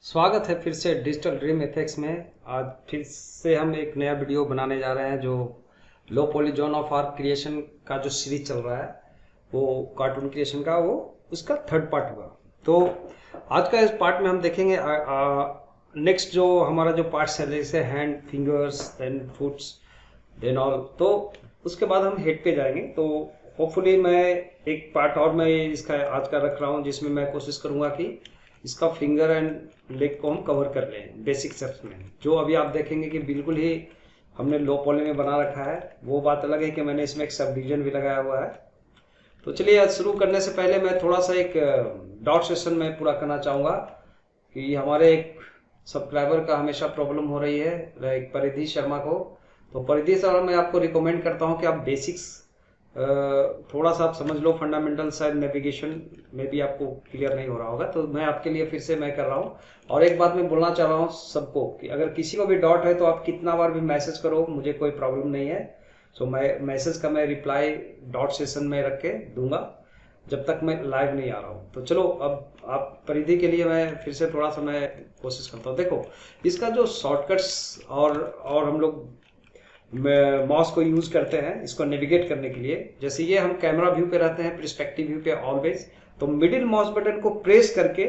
स्वागत है फिर से डिजिटल ड्रीम इफेक्ट्स में। आज फिर से हम एक नया वीडियो बनाने जा रहे हैं जो लो पॉलीजोन ऑफ आर्क क्रिएशन का जो सीरीज चल रहा है वो कार्टून क्रिएशन का वो उसका थर्ड पार्ट हुआ। तो आज का इस पार्ट में हम देखेंगे नेक्स्ट जो हमारा जो पार्ट्स है जैसे hand, fingers, then foots, then all. तो उसके बाद हम हेड पे जाएंगे। तो होपफुली मैं एक पार्ट और मैं इसका आज का रख रहा हूँ जिसमें मैं कोशिश करूँगा कि इसका फिंगर एंड लेग को हम कवर कर लें बेसिक स्टेप्स में। जो अभी आप देखेंगे कि बिल्कुल ही हमने लो पॉली में बना रखा है, वो बात अलग है कि मैंने इसमें एक सब डिवीजन भी लगाया हुआ है। तो चलिए आज शुरू करने से पहले मैं थोड़ा सा एक डॉट सेशन में पूरा करना चाहूँगा कि हमारे एक सब्सक्राइबर का हमेशा प्रॉब्लम हो रही है, एक परिधि शर्मा को। तो परिधि शर्मा मैं आपको रिकमेंड करता हूँ कि आप बेसिक्स थोड़ा सा आप समझ लो, फंडामेंटल शायद नेविगेशन में भी आपको क्लियर नहीं हो रहा होगा। तो मैं आपके लिए फिर से मैं कर रहा हूँ। और एक बात मैं बोलना चाह रहा हूँ सबको कि अगर किसी को भी डाउट है तो आप कितना बार भी मैसेज करो, मुझे कोई प्रॉब्लम नहीं है। सो मैं मैसेज का मैं रिप्लाई डॉट सेशन में रख के दूंगा जब तक मैं लाइव नहीं आ रहा हूँ। तो चलो अब आप परिधि के लिए मैं फिर से थोड़ा सा मैं कोशिश करता हूँ। देखो इसका जो शॉर्टकट्स और हम लोग माउस को यूज करते हैं इसको नेविगेट करने के लिए। जैसे ये हम कैमरा व्यू पे रहते हैं, पर्सपेक्टिव व्यू पे ऑलवेज, तो मिडिल माउस बटन को प्रेस करके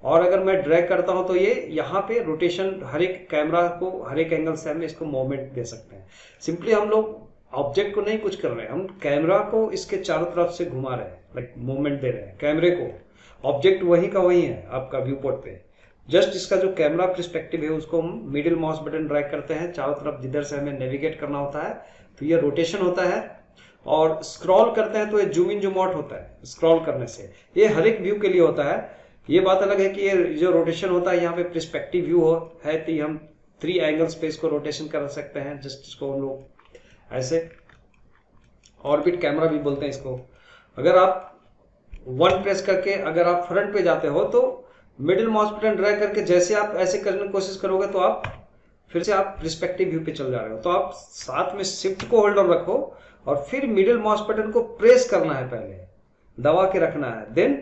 और अगर मैं ड्रैग करता हूं तो ये यहाँ पे रोटेशन हर एक कैमरा को हर एक एंगल से हम इसको मूवमेंट दे सकते हैं। सिंपली हम लोग ऑब्जेक्ट को नहीं कुछ कर रहे हैं, हम कैमरा को इसके चारों तरफ से घुमा रहे हैं, लाइक मूवमेंट दे रहे हैं कैमरे को। ऑब्जेक्ट वही का वही है आपका व्यू पोर्ट पे, जस्ट इसका जो कैमरा पर्सपेक्टिव है उसको हम मिडिल माउस बटन ड्रैग करते हैं चारों तरफ जिधर से हमें नेविगेट करना होता है। तो ये रोटेशन होता है और स्क्रॉल करते हैं तो ये जूम इन जूम आउट होता है। स्क्रॉल करने से ये हर एक व्यू के लिए होता है। ये बात अलग है कि ये जो रोटेशन होता है यहाँ पे पर्सपेक्टिव व्यू है तो हम 3 एंगल्स पे इसको रोटेशन कर सकते हैं। जस्ट इसको हम लोग ऐसे ऑर्बिट कैमरा भी बोलते हैं इसको। अगर आप 1 प्रेस करके अगर आप फ्रंट पे जाते हो तो मिडिल माउस बटन ड्रैग करके जैसे आप ऐसे करने की कोशिश करोगे तो आप फिर से आप रिस्पेक्टिव व्यू पे चल जा रहे हो। तो आप साथ में शिफ्ट को होल्ड ऑन रखो और फिर मिडिल माउस बटन को प्रेस करना है, पहले दबा के रखना है, देन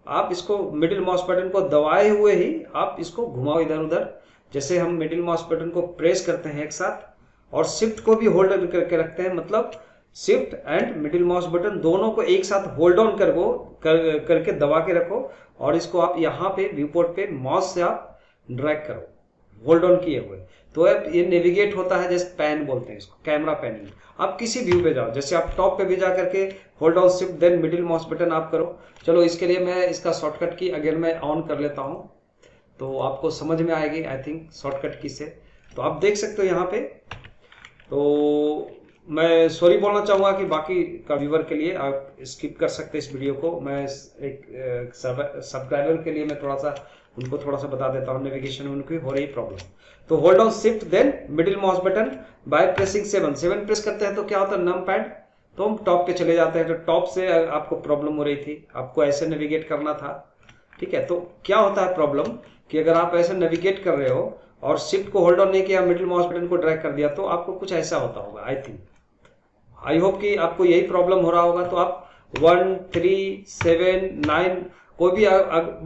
आप इसको मिडिल माउस बटन को दबाए हुए ही आप इसको घुमाओ इधर उधर। जैसे हम मिडिल माउस बटन को प्रेस करते हैं एक साथ और शिफ्ट को भी होल्ड करके रखते हैं, मतलब shift and middle mouse button दोनों को एक साथ होल्ड ऑन करके दबा के रखो और इसको आप यहाँ पे व्यू पोर्ट पे माउस से आप ड्रैग करो होल्ड ऑन किए हुए। तो ये नेविगेट होता है, जैसे पैन बोलते हैं इसको, कैमरा पैनिंग। आप किसी व्यू पे जाओ, जैसे आप टॉप पे भी जा करके hold on shift then middle mouse button आप करो। चलो इसके लिए मैं इसका शॉर्टकट की अगर मैं ऑन कर लेता हूँ तो आपको समझ में आएगी आई थिंक शॉर्टकट की से। तो आप देख सकते हो यहाँ पे। तो मैं सॉरी बोलना चाहूंगा कि बाकी का व्यूवर के लिए आप स्किप कर सकते हैं इस वीडियो को। मैं एक सब्सक्राइबर के लिए मैं थोड़ा सा उनको थोड़ा सा बता देता हूँ नेविगेशन में उनकी हो रही प्रॉब्लम। तो hold on shift then middle mouse button by pressing 7 press करते हैं तो क्या होता है नम पैड, तो हम टॉप पे चले जाते हैं। तो टॉप से आपको प्रॉब्लम हो रही थी, आपको ऐसे नेविगेट करना था, ठीक है। तो क्या होता है प्रॉब्लम कि अगर आप ऐसे नेविगेट कर रहे हो और शिफ्ट को होल्ड ऑन नहीं किया, मिडिल माउस बटन को ड्रैग कर दिया तो आपको कुछ ऐसा होता होगा। आई होप कि आपको यही प्रॉब्लम हो रहा होगा। तो आप 1, 3, 7, 9 कोई भी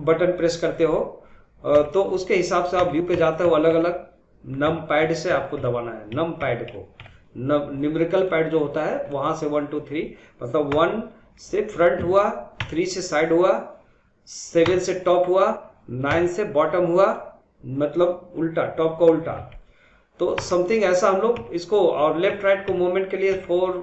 बटन प्रेस करते हो तो उसके हिसाब से आप व्यू पे जाते हो, अलग अलग नम पैड से आपको दबाना है। नम पैड को न्यूमेरिकल पैड जो होता है वहां से 1, 2, 3, मतलब 1 से फ्रंट हुआ, 3 से साइड हुआ, 7 से टॉप हुआ, 9 से बॉटम हुआ, मतलब उल्टा, टॉप का उल्टा। तो समथिंग ऐसा हम लोग इसको, और लेफ्ट राइट को मूवमेंट के लिए 4,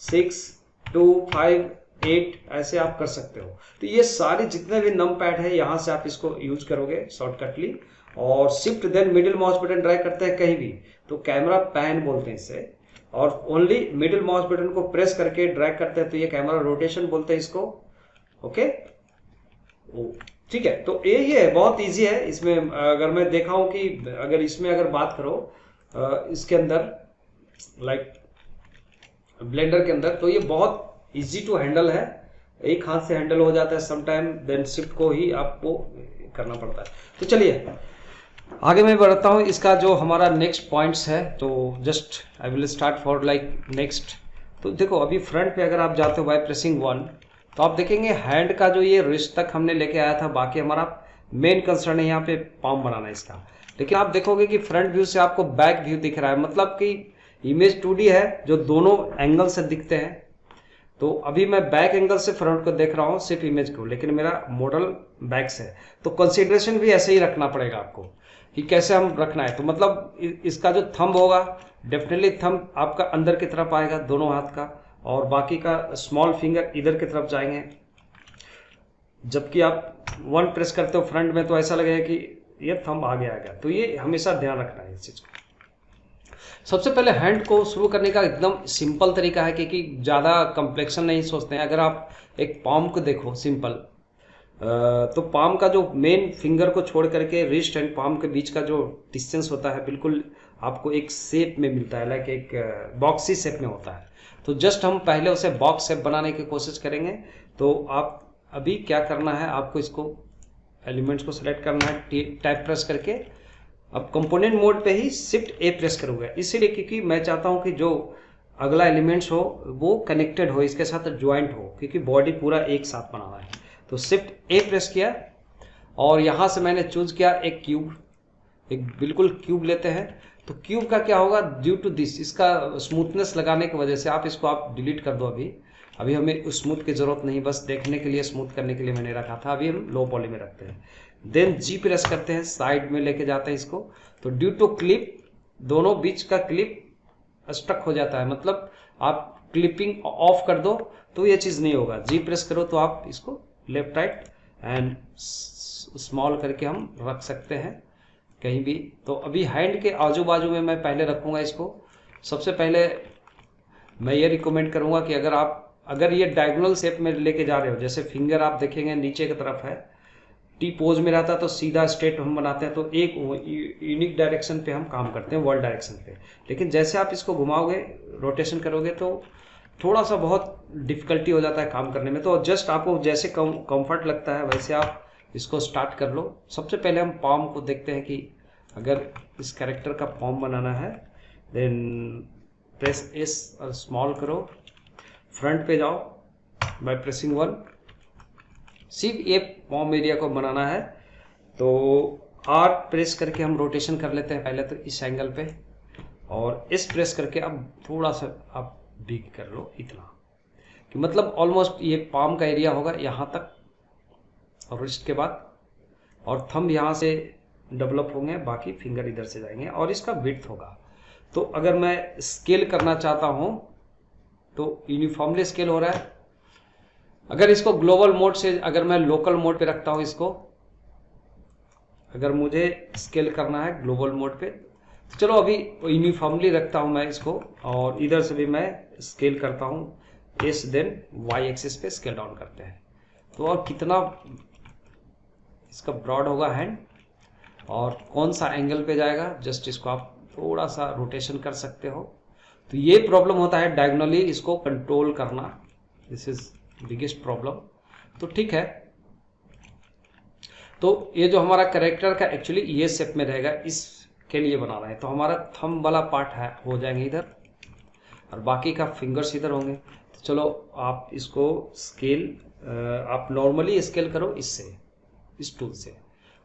6, 2, 5, 8 ऐसे आप कर सकते हो। तो ये सारे जितने भी नम पैड है यहाँ से आप इसको यूज करोगे शॉर्टकटली। और shift then middle mouse button drag करते हैं कहीं भी तो कैमरा पैन बोलते हैं इसे, और ओनली मिडिल माउस बटन को प्रेस करके ड्रैग करते हैं तो ये कैमरा रोटेशन बोलते हैं इसको। ओके, ठीक है। तो ये है, बहुत इजी है। इसमें अगर मैं देखा हूं कि अगर इसमें अगर बात करो इसके अंदर लाइक ब्लेंडर के अंदर, तो ये बहुत इजी टू हैंडल है, एक हाथ से हैंडल हो जाता है समटाइम, देन शिफ्ट को ही आपको करना पड़ता है। तो चलिए आगे मैं बढ़ता हूँ। इसका जो हमारा नेक्स्ट पॉइंट्स है तो just I will start for like next. तो देखो अभी फ्रंट पे अगर आप जाते हो बाय प्रेसिंग 1 तो आप देखेंगे हैंड का जो ये रिस्ट तक हमने लेके आया था, बाकी हमारा मेन कंसर्न है यहाँ पे पाम बनाना इसका। लेकिन आप देखोगे कि फ्रंट व्यू से आपको बैक व्यू दिख रहा है, मतलब कि इमेज 2D है जो दोनों एंगल से दिखते हैं। तो अभी मैं बैक एंगल से फ्रंट को देख रहा हूँ सिर्फ इमेज को, लेकिन मेरा मॉडल बैक से है। तो कंसिडरेशन भी ऐसे ही रखना पड़ेगा आपको कि कैसे हम रखना है। तो मतलब इसका जो थंब होगा, डेफिनेटली थंब आपका अंदर की तरफ आएगा दोनों हाथ का, और बाकी का स्मॉल फिंगर इधर की तरफ जाएंगे। जबकि आप 1 प्रेस करते हो फ्रंट में तो ऐसा लगेगा कि ये थंब आगे आ गया। तो ये हमेशा ध्यान रखना है इस चीज को। सबसे पहले हैंड को शुरू करने का एकदम सिंपल तरीका है, क्योंकि ज़्यादा कॉम्प्लेक्शन नहीं सोचते हैं। अगर आप एक पाम को देखो सिंपल, तो पाम का जो मेन फिंगर को छोड़ करके रिस्ट एंड पाम के बीच का जो डिस्टेंस होता है बिल्कुल आपको एक शेप में मिलता है, लाइक एक बॉक्सी शेप में होता है। तो जस्ट हम पहले उसे बॉक्स शेप बनाने की कोशिश करेंगे। तो आप अभी क्या करना है, आपको इसको एलिमेंट्स को सिलेक्ट करना है टाइप प्रेस करके। अब कंपोनेंट मोड पे ही शिफ्ट ए प्रेस करूंगा, इसीलिए क्योंकि मैं चाहता हूं कि जो अगला एलिमेंट्स हो वो कनेक्टेड हो, इसके साथ ज्वाइंट हो, क्योंकि बॉडी पूरा एक साथ बनाना है। तो शिफ्ट ए प्रेस किया और यहां से मैंने चूज किया एक क्यूब, एक बिल्कुल क्यूब लेते हैं। तो क्यूब का क्या होगा, ड्यू टू दिस, इसका स्मूथनेस लगाने की वजह से आप इसको डिलीट कर दो। अभी हमें स्मूथ की जरूरत नहीं, बस देखने के लिए स्मूथ करने के लिए मैंने रखा था। अभी हम लो पॉली में रखते हैं, देन जी प्रेस करते हैं, साइड में लेके जाते हैं इसको। तो ड्यू टू क्लिप, दोनों बीच का क्लिप स्टक हो जाता है, मतलब आप क्लिपिंग ऑफ कर दो तो ये चीज नहीं होगा। जी प्रेस करो तो आप इसको लेफ्ट राइट एंड स्मॉल करके हम रख सकते हैं कहीं भी। तो अभी हैंड के आजू बाजू में मैं पहले रखूंगा इसको। सबसे पहले मैं ये रिकमेंड करूंगा कि अगर ये डायगोनल शेप में लेके जा रहे हो, जैसे फिंगर आप देखेंगे नीचे की तरफ है, टी पोज में रहता तो सीधा स्ट्रेट हम बनाते हैं, तो एक यूनिक डायरेक्शन पे हम काम करते हैं, वर्ल्ड डायरेक्शन पे। लेकिन जैसे आप इसको घुमाओगे, रोटेशन करोगे, तो थोड़ा सा बहुत डिफिकल्टी हो जाता है काम करने में। तो जस्ट आपको जैसे कंफर्ट लगता है वैसे आप इसको स्टार्ट कर लो। सबसे पहले हम पाम को देखते हैं कि अगर इस कैरेक्टर का पाम बनाना है, देन प्रेस एस और स्मॉल करो, फ्रंट पे जाओ बाय प्रेसिंग 1। सिर्फ ये पॉम एरिया को बनाना है, तो आर प्रेस करके हम रोटेशन कर लेते हैं पहले तो इस एंगल पे, और इस प्रेस करके अब थोड़ा सा आप बिग कर लो, इतना कि मतलब ऑलमोस्ट ये पाम का एरिया होगा यहाँ तक, और रिस्ट के बाद, और थंब यहाँ से डेवलप होंगे, बाकी फिंगर इधर से जाएंगे, और इसका विड्थ होगा। तो अगर मैं स्केल करना चाहता हूँ तो यूनिफॉर्मली स्केल हो रहा है। अगर इसको ग्लोबल मोड से, अगर मैं लोकल मोड पे रखता हूं इसको, अगर मुझे स्केल करना है ग्लोबल मोड पे, तो चलो अभी यूनिफॉर्मली रखता हूं मैं इसको, और इधर से भी मैं स्केल करता हूं एस, देन वाई एक्सिस पे स्केल डाउन करते हैं। तो और कितना इसका ब्रॉड होगा हैंड, और कौन सा एंगल पे जाएगा, जस्ट इसको आप थोड़ा सा रोटेशन कर सकते हो। तो ये प्रॉब्लम होता है डायगोनली इसको कंट्रोल करना, दिस इज बिगेस्ट प्रॉब्लम। तो ठीक है, तो ये जो हमारा कैरेक्टर का एक्चुअली ये शेप में रहेगा, इसके लिए बनाना है। तो हमारा थंब वाला पार्ट है हो जाएंगे इधर, और बाकी का फिंगर्स इधर होंगे। तो चलो आप इसको स्केल, आप नॉर्मली स्केल करो इससे, इस टूल से,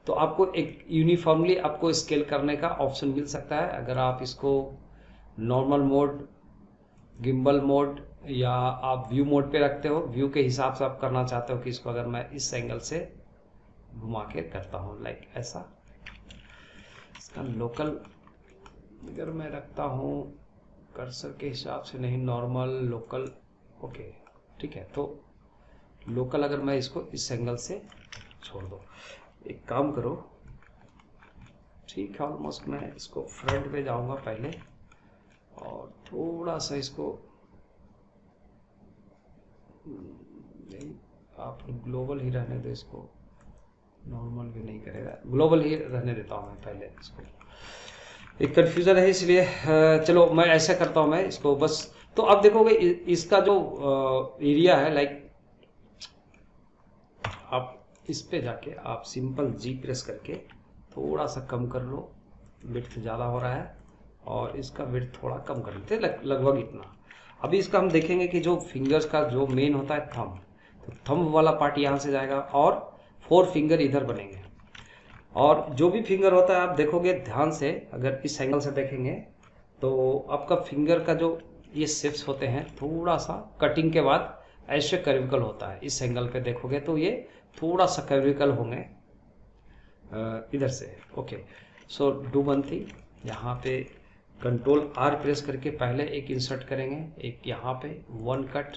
तो आपको एक यूनिफॉर्मली आपको स्केल करने का ऑप्शन मिल सकता है। अगर आप इसको नॉर्मल मोड, गिम्बल मोड, या आप व्यू मोड पे रखते हो, व्यू के हिसाब से आप करना चाहते हो कि इसको अगर मैं इस एंगल से घुमा के करता हूँ, लाइक ऐसा, इसका लोकल अगर मैं रखता हूँ कर्सर के हिसाब से, नहीं नॉर्मल लोकल, ओके ठीक है। तो लोकल अगर मैं इसको इस एंगल से छोड़ दो, एक काम करो, ठीक है, ऑलमोस्ट मैं इसको फ्रंट पे जाऊंगा पहले, और थोड़ा सा इसको, नहीं आप ग्लोबल ही रहने दो, इसको नॉर्मल भी नहीं करेगा, ग्लोबल ही रहने देता हूँ मैं पहले इसको, एक कंफ्यूजन है इसलिए। चलो मैं ऐसा करता हूँ मैं इसको बस। तो आप देखोगे इसका जो एरिया है, लाइक आप इस पे जाके आप सिंपल जी प्रेस करके थोड़ा सा कम कर लो, विड्थ ज़्यादा हो रहा है, और इसका विड्थ थोड़ा कम कर लेते, लगभग इतना। अभी इसका हम देखेंगे कि जो फिंगर्स का जो मेन होता है थंब, तो थंब वाला पार्ट यहाँ से जाएगा, और 4 फिंगर इधर बनेंगे, और जो भी फिंगर होता है आप देखोगे ध्यान से, अगर इस एंगल से देखेंगे तो आपका फिंगर का जो ये शेप्स होते हैं थोड़ा सा कटिंग के बाद ऐसे कर्विकल होता है। इस एंगल पे देखोगे तो ये थोड़ा सा कर्विकल होंगे इधर से। Okay, so do one thing, यहाँ पे कंट्रोल आर प्रेस करके पहले एक इंसर्ट करेंगे, एक यहाँ पे 1 cut,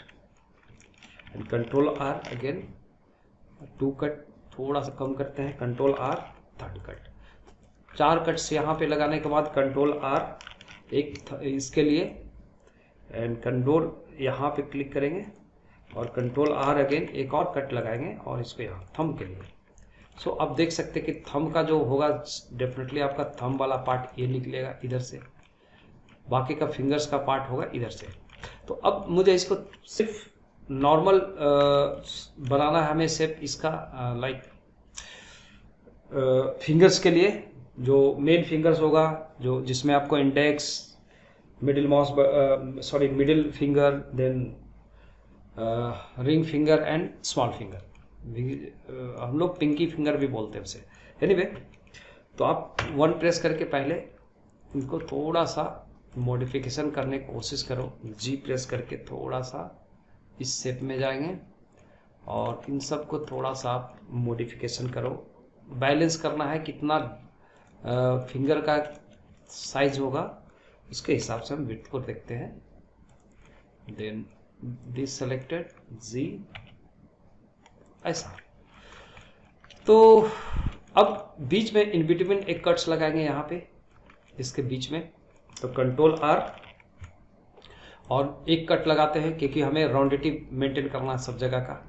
and control R again 2 cut, थोड़ा सा कम करते हैं, control are 3rd cut. 4 cuts यहाँ पे लगाने के बाद कंट्रोल आर एक इसके लिए, एंड कंट्रोल यहाँ पे क्लिक करेंगे और कंट्रोल आर अगेन एक और कट लगाएंगे और इसको यहाँ थंब के लिए। सो अब देख सकते हैं कि थंब का जो होगा डेफिनेटली आपका थंब वाला पार्ट ये निकलेगा इधर से, बाकी का फिंगर्स का पार्ट होगा इधर से। तो अब मुझे इसको सिर्फ नॉर्मल बनाना है हमें शेप इसका, लाइक फिंगर्स के लिए जो मेन फिंगर्स होगा, जो जिसमें आपको index, middle mouse, middle finger, then ring finger and small finger, हम लोग पिंकी फिंगर भी बोलते हैं उसे। एनीवे, तो आप 1 प्रेस करके पहले इनको थोड़ा सा मॉडिफिकेशन करने की कोशिश करो, जी प्रेस करके थोड़ा सा इस शेप में जाएंगे और इन सब को थोड़ा सा आप मॉडिफिकेशन करो। बैलेंस करना है कितना फिंगर का साइज होगा, उसके हिसाब से हम विड्थ को देखते हैं। देन दिस सेलेक्टेड जी, ऐसा। तो अब बीच में इन बिटवीन एक कट्स लगाएंगे यहाँ पे इसके बीच में, तो कंट्रोल आर और एक कट लगाते हैं क्योंकि हमें राउंडिटी मेंटेन करना है सब जगह का।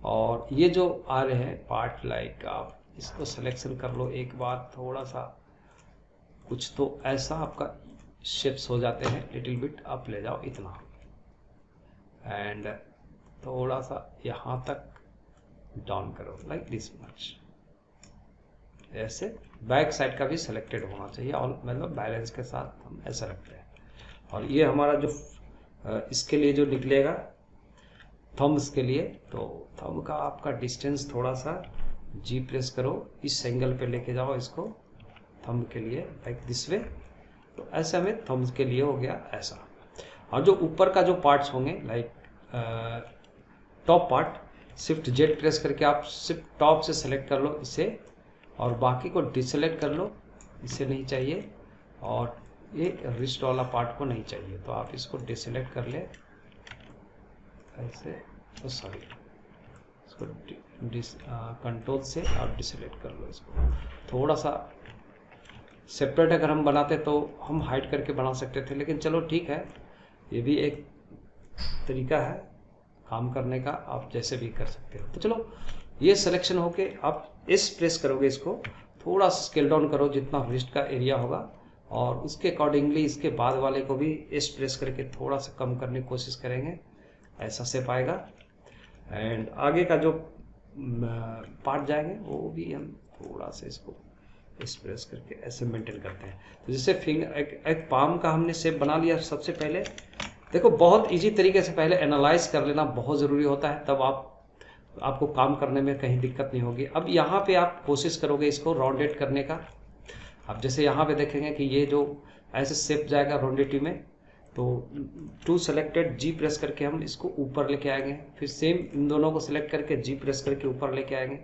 और ये जो आ रहे हैं पार्ट, लाइक आप इसको सिलेक्शन कर लो एक बार, थोड़ा सा कुछ तो ऐसा आपका शेप्स हो जाते हैं, लिटिल बिट आप ले जाओ इतना, एंड थोड़ा सा यहाँ तक डाउन करो, लाइक दिस मच। ऐसे बैक साइड का भी सिलेक्टेड होना चाहिए और मतलब बैलेंस के साथ हम ऐसा रखते हैं। और ये हमारा जो इसके लिए जो निकलेगा थम्ब्स के लिए, तो थंब का आपका डिस्टेंस थोड़ा सा जी प्रेस करो, इस एंगल पे लेके जाओ इसको थंब के लिए, लाइक दिस वे। तो ऐसे हमें थम्ब्स के लिए हो गया ऐसा। और जो ऊपर का जो पार्ट्स होंगे, like top part, shift Z press करके आप सिर्फ टॉप से सेलेक्ट कर लो इसे, और बाकी को डिसेलेक्ट कर लो, इसे नहीं चाहिए, और ये रिस्ट वाला पार्ट को नहीं चाहिए, तो आप इसको डिसेलेक्ट कर ले ऐसे, तो सॉरी इसको कंट्रोल से आप डिसेलेक्ट कर लो इसको। थोड़ा सा सेपरेट अगर हम बनाते तो हम हाइड करके बना सकते थे, लेकिन चलो ठीक है, ये भी एक तरीका है काम करने का, आप जैसे भी कर सकते हो। तो चलो ये सिलेक्शन होके आप इस प्रेस करोगे, इसको थोड़ा स्केल डाउन करो जितना रिस्ट का एरिया होगा, और उसके अकॉर्डिंगली इसके बाद वाले को भी इस प्रेस करके थोड़ा सा कम करने की कोशिश करेंगे, ऐसा शेप आएगा। एंड आगे का जो पार्ट जाएंगे वो भी हम थोड़ा सा इसको इस प्रेस करके ऐसे मेंटेन करते हैं। तो जैसे फिंगर एक पाम का हमने शेप बना लिया। सबसे पहले देखो, बहुत इजी तरीके से पहले एनालाइज कर लेना बहुत ज़रूरी होता है, तब आपको काम करने में कहीं दिक्कत नहीं होगी। अब यहाँ पे आप कोशिश करोगे इसको राउंडेड करने का। अब जैसे यहाँ पे देखेंगे कि ये जो ऐसे शेप जाएगा राउंडेटी में, तो टू सेलेक्टेड जी प्रेस करके हम इसको ऊपर लेके आएंगे, फिर सेम इन दोनों को सिलेक्ट करके जी प्रेस करके ऊपर लेके आएंगे।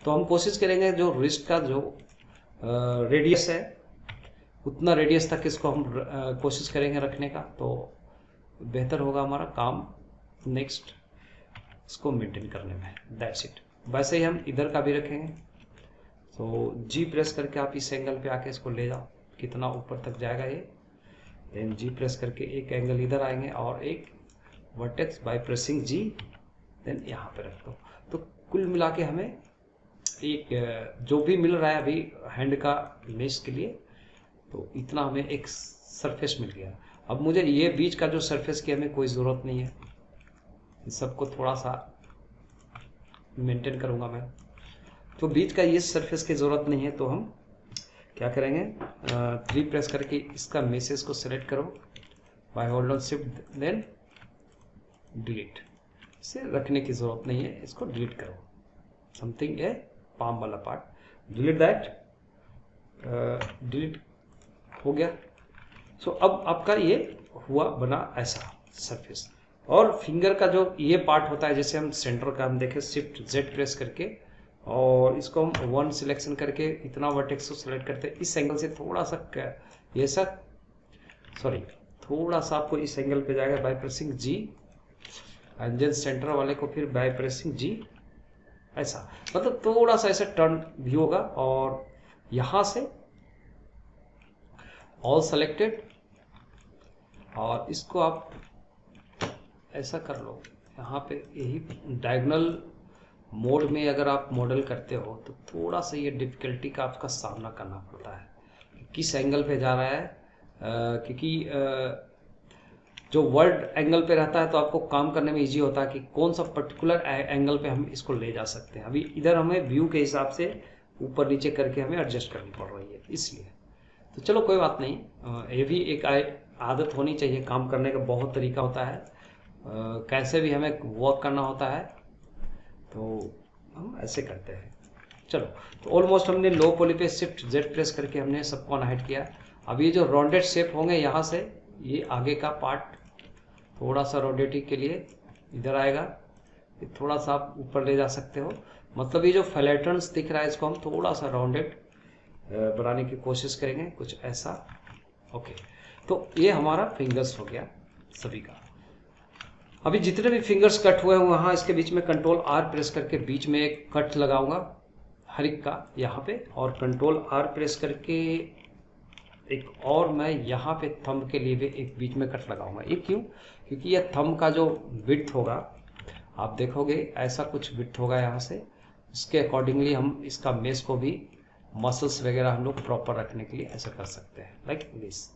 तो हम कोशिश करेंगे जो रिस्ट का जो रेडियस है उतना रेडियस तक इसको हम कोशिश करेंगे रखने का, तो बेहतर होगा हमारा काम नेक्स्ट इसको मेंटेन करने में। That's it. वैसे ही हम इधर का भी रखेंगे, तो जी प्रेस करके आप इस एंगल पे आके इसको ले जाओ, कितना ऊपर तक जाएगा ये। देन जी प्रेस करके एक एंगल इधर आएंगे और एक vertex by pressing G, then यहाँ पे रख दो। तो कुल मिला के हमें एक जो भी मिल रहा है अभी हैंड का लेस के लिए, तो इतना हमें एक सरफेस मिल गया। अब मुझे ये बीच का जो सरफेस की हमें कोई ज़रूरत नहीं है, इन सबको थोड़ा सा मेंटेन करूँगा मैं। तो बीच का ये सरफेस की ज़रूरत नहीं है, तो हम क्या करेंगे, 3 प्रेस करके इसका मैसेज को सेलेक्ट करो, by hold on shift then delete. इसे रखने की ज़रूरत नहीं है, इसको डिलीट करो। समथिंग ए पाम वाला पार्ट। डिलीट दैट, डिलीट हो गया। सो अब आपका ये हुआ बना ऐसा सरफेस। और फिंगर का जो ये पार्ट होता है, जैसे हम सेंटर का हम देखें शिफ्ट जेड प्रेस करके और इसको हम 1 सिलेक्शन करके इतना वर्टेक्स को सिलेक्ट करते हैं, इस एंगल से थोड़ा सा ये सब सॉरी थोड़ा सा आपको इस एंगल पे जाएगा by pressing G, and then centre वाले को फिर बाय प्रेसिंग जी, ऐसा मतलब थोड़ा सा ऐसा टर्न भी होगा। और यहां से ऑल सेलेक्टेड और इसको आप ऐसा कर लो, यहाँ पे यही डायगोनल मोड में अगर आप मॉडल करते हो तो थोड़ा सा ये डिफिकल्टी का आपका सामना करना पड़ता है, किस एंगल पे जा रहा है, क्योंकि जो वर्ल्ड एंगल पे रहता है तो आपको काम करने में इजी होता है कि कौन सा पर्टिकुलर एंगल पे हम इसको ले जा सकते हैं। अभी इधर हमें व्यू के हिसाब से ऊपर नीचे करके हमें एडजस्ट करनी पड़ रही है, इसलिए तो चलो कोई बात नहीं, ये भी एक आदत होनी चाहिए। काम करने का बहुत तरीका होता है, कैसे भी हमें वर्क करना होता है तो हम ऐसे करते हैं। चलो तो ऑलमोस्ट हमने लो पॉली पे शिफ्ट जेड प्रेस करके हमने सबको अनहाइड किया। अब ये जो राउंडेड शेप होंगे यहाँ से ये आगे का पार्ट थोड़ा सा रोटेटिंग के लिए इधर आएगा, थोड़ा सा आप ऊपर ले जा सकते हो। मतलब ये जो फ्लैटन्स दिख रहा है इसको हम थोड़ा सा राउंडेड बनाने की कोशिश करेंगे, कुछ ऐसा। ओके, तो ये हमारा फिंगर्स हो गया सभी का। अभी जितने भी फिंगर्स कट हुए हैं वहाँ इसके बीच में कंट्रोल आर प्रेस करके बीच में एक कट लगाऊंगा हर एक का यहाँ पे, और कंट्रोल आर प्रेस करके एक और मैं यहाँ पे थंब के लिए भी एक बीच में कट लगाऊंगा। ये क्यों? क्योंकि यह थंब का जो विड्थ होगा आप देखोगे ऐसा कुछ विड्थ होगा यहाँ से, इसके अकॉर्डिंगली हम इसका मेस को भी मसल्स वगैरह हम लोग प्रॉपर रखने के लिए ऐसा कर सकते हैं, लाइक दिस।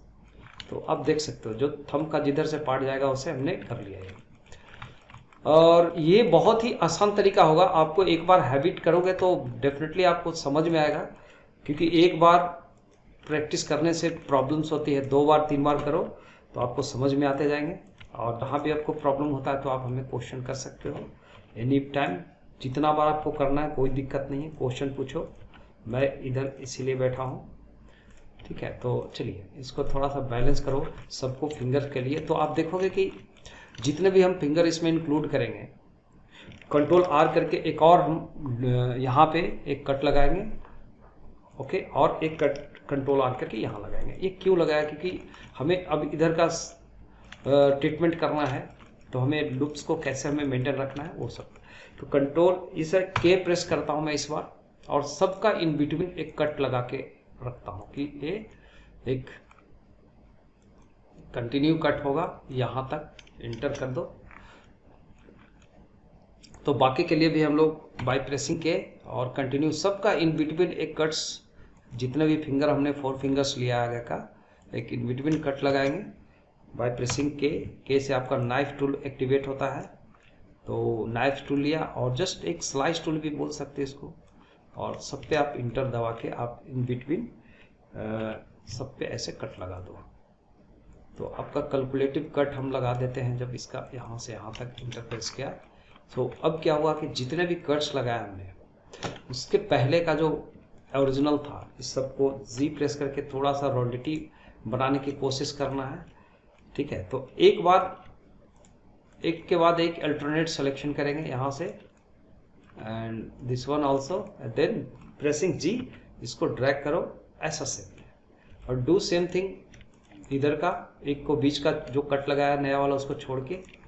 तो आप देख सकते हो जो थंब का जिधर से पार्ट जाएगा उसे हमने कर लिया है। और ये बहुत ही आसान तरीका होगा, आपको एक बार हैबिट करोगे तो डेफिनेटली आपको समझ में आएगा, क्योंकि एक बार प्रैक्टिस करने से प्रॉब्लम्स होती है, 2 बार 3 बार करो तो आपको समझ में आते जाएंगे। और जहाँ भी आपको प्रॉब्लम होता है तो आप हमें क्वेश्चन कर सकते हो एनी टाइम, जितना बार आपको करना है कोई दिक्कत नहीं है, क्वेश्चन पूछो, मैं इधर इसीलिए बैठा हूँ। ठीक है, तो चलिए इसको थोड़ा सा बैलेंस करो सबको फिंगर के लिए। तो आप देखोगे कि जितने भी हम फिंगर इसमें इंक्लूड करेंगे, कंट्रोल आर करके एक और हम यहाँ पे एक कट लगाएंगे, ओके, और एक कट कंट्रोल आर करके यहाँ लगाएंगे। ये क्यों लगाया? क्योंकि हमें अब इधर का ट्रीटमेंट करना है, तो हमें लुप्स को कैसे हमें मेंटेन रखना है वो सब। तो कंट्रोल इसे के प्रेस करता हूँ मैं इस बार, और सबका इन बिटवीन एक कट लगा के रखता हूँ कि ये एक कंटिन्यू कट होगा, यहाँ तक इंटर कर दो। तो बाकी के लिए भी हम लोग बाय प्रेसिंग के और कंटिन्यू सबका इन बिटवीन एक कट्स, जितने भी फिंगर हमने 4 फिंगर्स लिया आगे का, एक इन बिटवीन कट लगाएंगे बाय प्रेसिंग के से आपका नाइफ टूल एक्टिवेट होता है। तो नाइफ टूल लिया और जस्ट एक स्लाइस टूल भी बोल सकते हैं इसको, और सब पे आप इंटर दबा के आप इन बिटवीन सब पे ऐसे कट लगा दो। तो आपका कैलकुलेटिव कट हम लगा देते हैं जब इसका यहाँ से यहाँ तक इंटरफेस किया। तो अब क्या हुआ कि जितने भी कट्स लगाए हमने, उसके पहले का जो ओरिजिनल था, इस सबको जी प्रेस करके थोड़ा सा रोटेटी बनाने की कोशिश करना है। ठीक है, तो एक के बाद एक अल्टरनेट सिलेक्शन करेंगे यहाँ से, and this one also, then pressing जी, इसको ड्रैग करो ऐसा से, और डू सेम थिंग इधर का, एक को बीच का जो कट लगाया नया वाला उसको छोड़ के,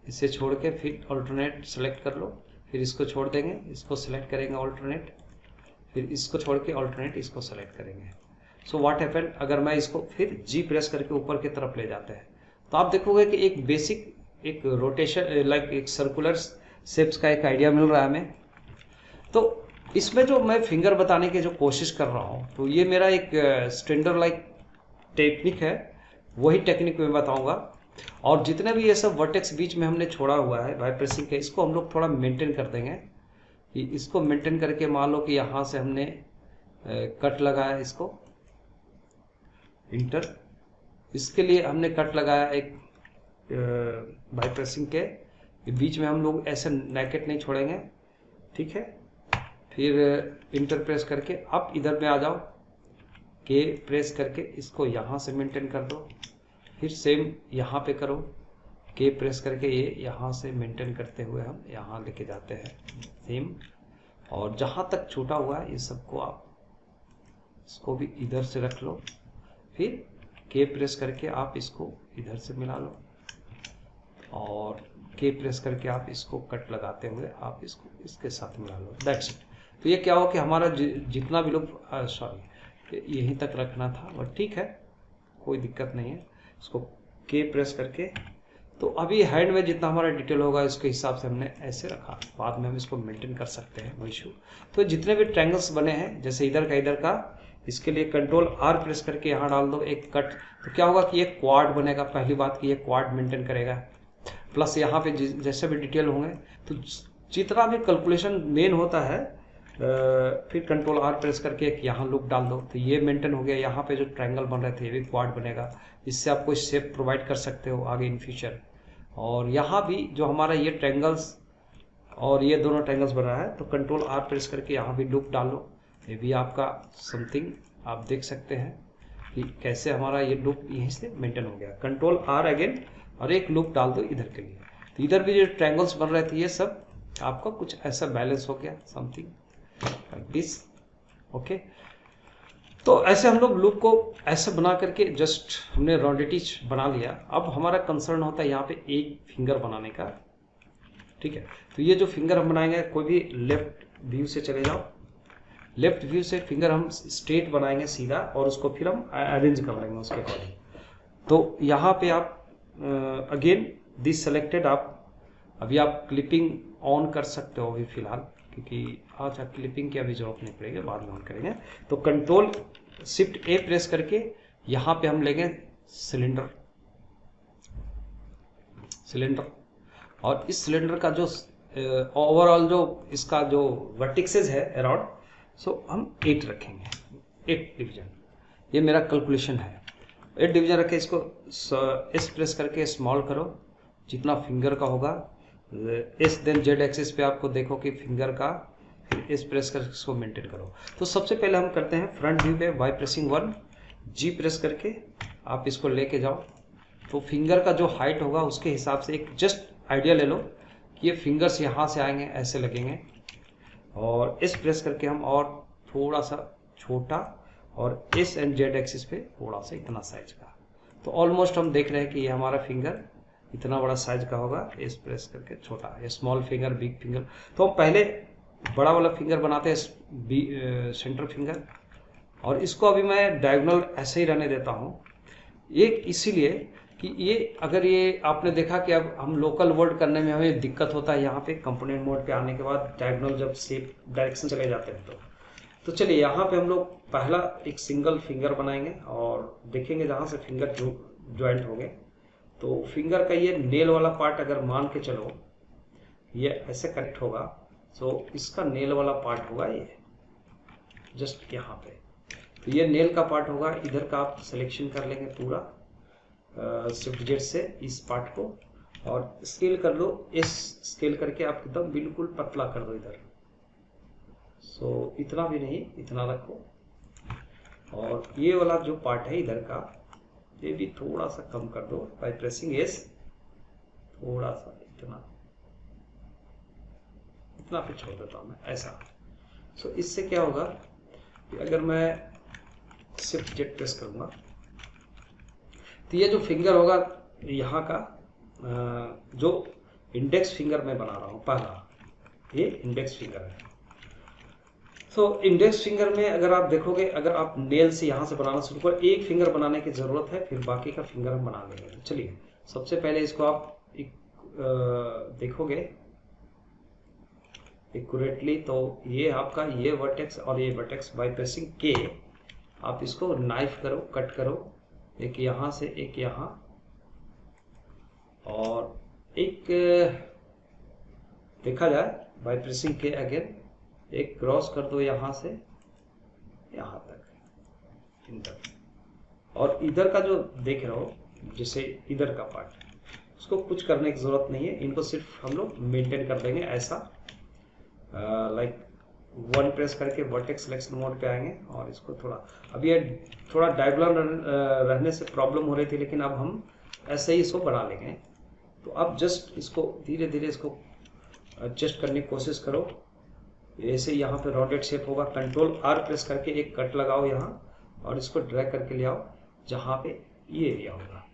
इसे छोड़ के फिर अल्टरनेट सेलेक्ट कर लो, फिर इसको छोड़ देंगे, इसको सेलेक्ट करेंगे अल्टरनेट, फिर इसको छोड़ के अल्टरनेट इसको सेलेक्ट करेंगे। सो व्हाट हैपेंड, अगर मैं इसको फिर जी प्रेस करके ऊपर की तरफ ले जाते हैं तो आप देखोगे कि एक बेसिक एक रोटेशन लाइक एक सर्कुलर शेप्स का एक आइडिया मिल रहा है हमें। तो इसमें जो मैं फिंगर बताने की जो कोशिश कर रहा हूँ, तो ये मेरा एक स्टैंडर्ड लाइक टेक्निक है, वही टेक्निक मैं बताऊंगा। और जितने भी ये सब वर्टेक्स बीच में हमने छोड़ा हुआ है बाय प्रेसिंग के, इसको हम लोग थोड़ा मेंटेन कर देंगे। इसको मेंटेन करके मान लो कि यहाँ से हमने कट लगाया, इसको इंटर, इसके लिए हमने कट लगाया एक बाय प्रेसिंग के बीच में, हम लोग ऐसे नैकेट नहीं छोड़ेंगे। ठीक है, फिर इंटर प्रेस करके आप इधर में आ जाओ, के प्रेस करके इसको यहाँ से मेंटेन कर दो, फिर सेम यहाँ पे करो, के प्रेस करके ये यहाँ से मेंटेन करते हुए हम यहाँ लेके जाते हैं सेम, और जहाँ तक छूटा हुआ है ये सबको आप इसको भी इधर से रख लो, फिर के प्रेस करके आप इसको इधर से मिला लो, और के प्रेस करके आप इसको कट लगाते हुए आप इसको इसके साथ मिला लो। That's it. तो ये क्या हो कि हमारा जितना भी लोग सॉरी यहीं तक रखना था, बट ठीक है कोई दिक्कत नहीं है। इसको के प्रेस करके, तो अभी हैंड में जितना हमारा डिटेल होगा इसके हिसाब से हमने ऐसे रखा, बाद में हम इसको मेंटेन कर सकते हैं, नो इशू। तो जितने भी ट्रायंगल्स बने हैं जैसे इधर का, इसके लिए कंट्रोल आर प्रेस करके यहाँ डाल दो एक कट, तो क्या होगा कि ये क्वाड बनेगा। पहली बात कि ये क्वाड मेंटेन करेगा, प्लस यहाँ पे जैसे भी डिटेल होंगे तो जितना भी कैलकुलेशन मेन होता है, फिर कंट्रोल आर प्रेस करके एक यहाँ लूप डाल दो, तो ये मेंटेन हो गया। यहाँ पे जो ट्रायंगल बन रहे थे ये भी क्वाड बनेगा, इससे आप कोई शेप प्रोवाइड कर सकते हो आगे इन फ्यूचर। और यहाँ भी जो हमारा ये ट्रायंगल्स और ये दोनों ट्रायंगल्स बन रहा है, तो कंट्रोल आर प्रेस करके यहाँ भी लूप डालो, ये भी आपका समथिंग आप देख सकते हैं कि कैसे हमारा ये लूप यहीं से मेंटेन हो गया। कंट्रोल आर अगेन और एक लूप डाल दो इधर के लिए, तो इधर भी जो ट्रायंगल्स बन रहे थे ये सब आपका कुछ ऐसा बैलेंस हो गया, समथिंग लाइक दिस। ओके, तो ऐसे हम लोग लूप को ऐसे बना करके जस्ट हमने रॉन्डिटीज बना लिया। अब हमारा कंसर्न होता है यहाँ पे एक फिंगर बनाने का, ठीक है। तो ये जो फिंगर हम बनाएंगे, कोई भी लेफ्ट व्यू से चले जाओ, लेफ्ट व्यू से फिंगर हम स्ट्रेट बनाएंगे सीधा, और उसको फिर हम अरेंज कर लेंगे उसके अकॉर्डिंग। तो यहाँ पे आप अगेन दिस सेलेक्टेड, आप अभी आप क्लिपिंग ऑन कर सकते हो अभी फिलहाल, क्योंकि अच्छा क्लिपिंग की अभी जरूरत नहीं पड़ेगी, बाद में ऑन करेंगे। तो कंट्रोल शिफ्ट ए प्रेस करके यहाँ पे हम लेंगे सिलेंडर, और इस सिलेंडर का जो ओवरऑल जो इसका जो वर्टिक्सेस है अराउंड, सो हम 8 रखेंगे, 8 डिवीजन। ये मेरा कैलकुलेशन है, 8 डिवीजन रखे। इसको एस प्रेस करके स्मॉल करो जितना फिंगर का होगा, एस देन जेड एक्सिस पे आपको देखो कि फिंगर का, फिर एस प्रेस करके इसको मेंटेन करो। तो सबसे पहले हम करते हैं फ्रंट व्यू पे बाय प्रेसिंग 1, जी प्रेस करके आप इसको लेके जाओ। तो फिंगर का जो हाइट होगा उसके हिसाब से एक जस्ट आइडिया ले लो कि ये फिंगर्स यहाँ से आएंगे, ऐसे लगेंगे, और एस प्रेस करके हम और थोड़ा सा छोटा, और एस एंड जेड एक्सिस पे थोड़ा सा इतना साइज का। तो ऑलमोस्ट हम देख रहे हैं कि ये हमारा फिंगर इतना बड़ा साइज का होगा, एस प्रेस करके छोटा, ये स्मॉल फिंगर, बिग फिंगर। तो हम पहले बड़ा वाला फिंगर बनाते हैं सेंटर फिंगर, और इसको अभी मैं डायगोनल ऐसे ही रहने देता हूँ, ये इसीलिए कि ये अगर ये आपने देखा कि अब हम लोकल वर्ड करने में हमें दिक्कत होता है यहाँ पे कंपोनेंट मोड पे आने के बाद, डायगोनल जब शेप डायरेक्शन चले जाते हैं तो चलिए यहाँ पे हम लोग पहला एक सिंगल फिंगर बनाएंगे, और देखेंगे जहाँ से फिंगर ज्वाइंट होंगे, तो फिंगर का ये नेल वाला पार्ट अगर मान के चलो ये ऐसे कनेक्ट होगा, तो इसका नेल वाला पार्ट होगा ये जस्ट यहाँ पे। तो ये नेल का पार्ट होगा, इधर का आप सिलेक्शन कर लेंगे पूरा शिफ्ट जेड से इस पार्ट को, और स्केल कर लो, इस स्केल करके आप एकदम बिल्कुल पतला कर दो इधर। सो इतना भी नहीं, इतना रखो, और ये वाला जो पार्ट है इधर का ये भी थोड़ा सा कम कर दो बाय प्रेसिंग एस, थोड़ा सा इतना पे छोड़ देता हूँ मैं ऐसा। सो इससे क्या होगा कि अगर मैं शिफ्ट जेड प्रेस करूंगा तो ये जो फिंगर होगा यहाँ का, जो इंडेक्स फिंगर मैं बना रहा हूँ पहला, ये इंडेक्स फिंगर है। तो इंडेक्स फिंगर में अगर आप देखोगे, अगर आप नेल से यहाँ से बनाना शुरू करो, एक फिंगर बनाने की जरूरत है, फिर बाकी का फिंगर हम बना लेंगे। चलिए सबसे पहले इसको आप देखोगे एक्यूरेटली, तो ये आपका ये वर्टेक्स और ये वर्टेक्स बाय प्रेसिंग के आप इसको नाइफ करो, कट करो, एक यहाँ से एक यहाँ, और एक देखा जाए बाय प्रेसिंग के अगेन एक क्रॉस कर दो यहाँ से यहाँ तक इंटर, और इधर का जो देख रहे हो जैसे इधर का पार्ट, उसको कुछ करने की जरूरत नहीं है, इनको सिर्फ हम लोग मेंटेन कर देंगे ऐसा, लाइक 1 प्रेस करके वर्टेक्स सिलेक्शन मोड पे आएंगे और इसको थोड़ा, अब ये थोड़ा डायगोनल रहने से प्रॉब्लम हो रही थी, लेकिन अब हम ऐसे ही इसको बढ़ा लेंगे। तो अब जस्ट इसको धीरे धीरे इसको एडजस्ट करने की कोशिश करो। ऐसे यहाँ पे राउंडेड शेप होगा, कंट्रोल आर प्रेस करके एक कट लगाओ यहाँ और इसको ड्रैग करके ले आओ जहाँ पे ये एरिया होगा।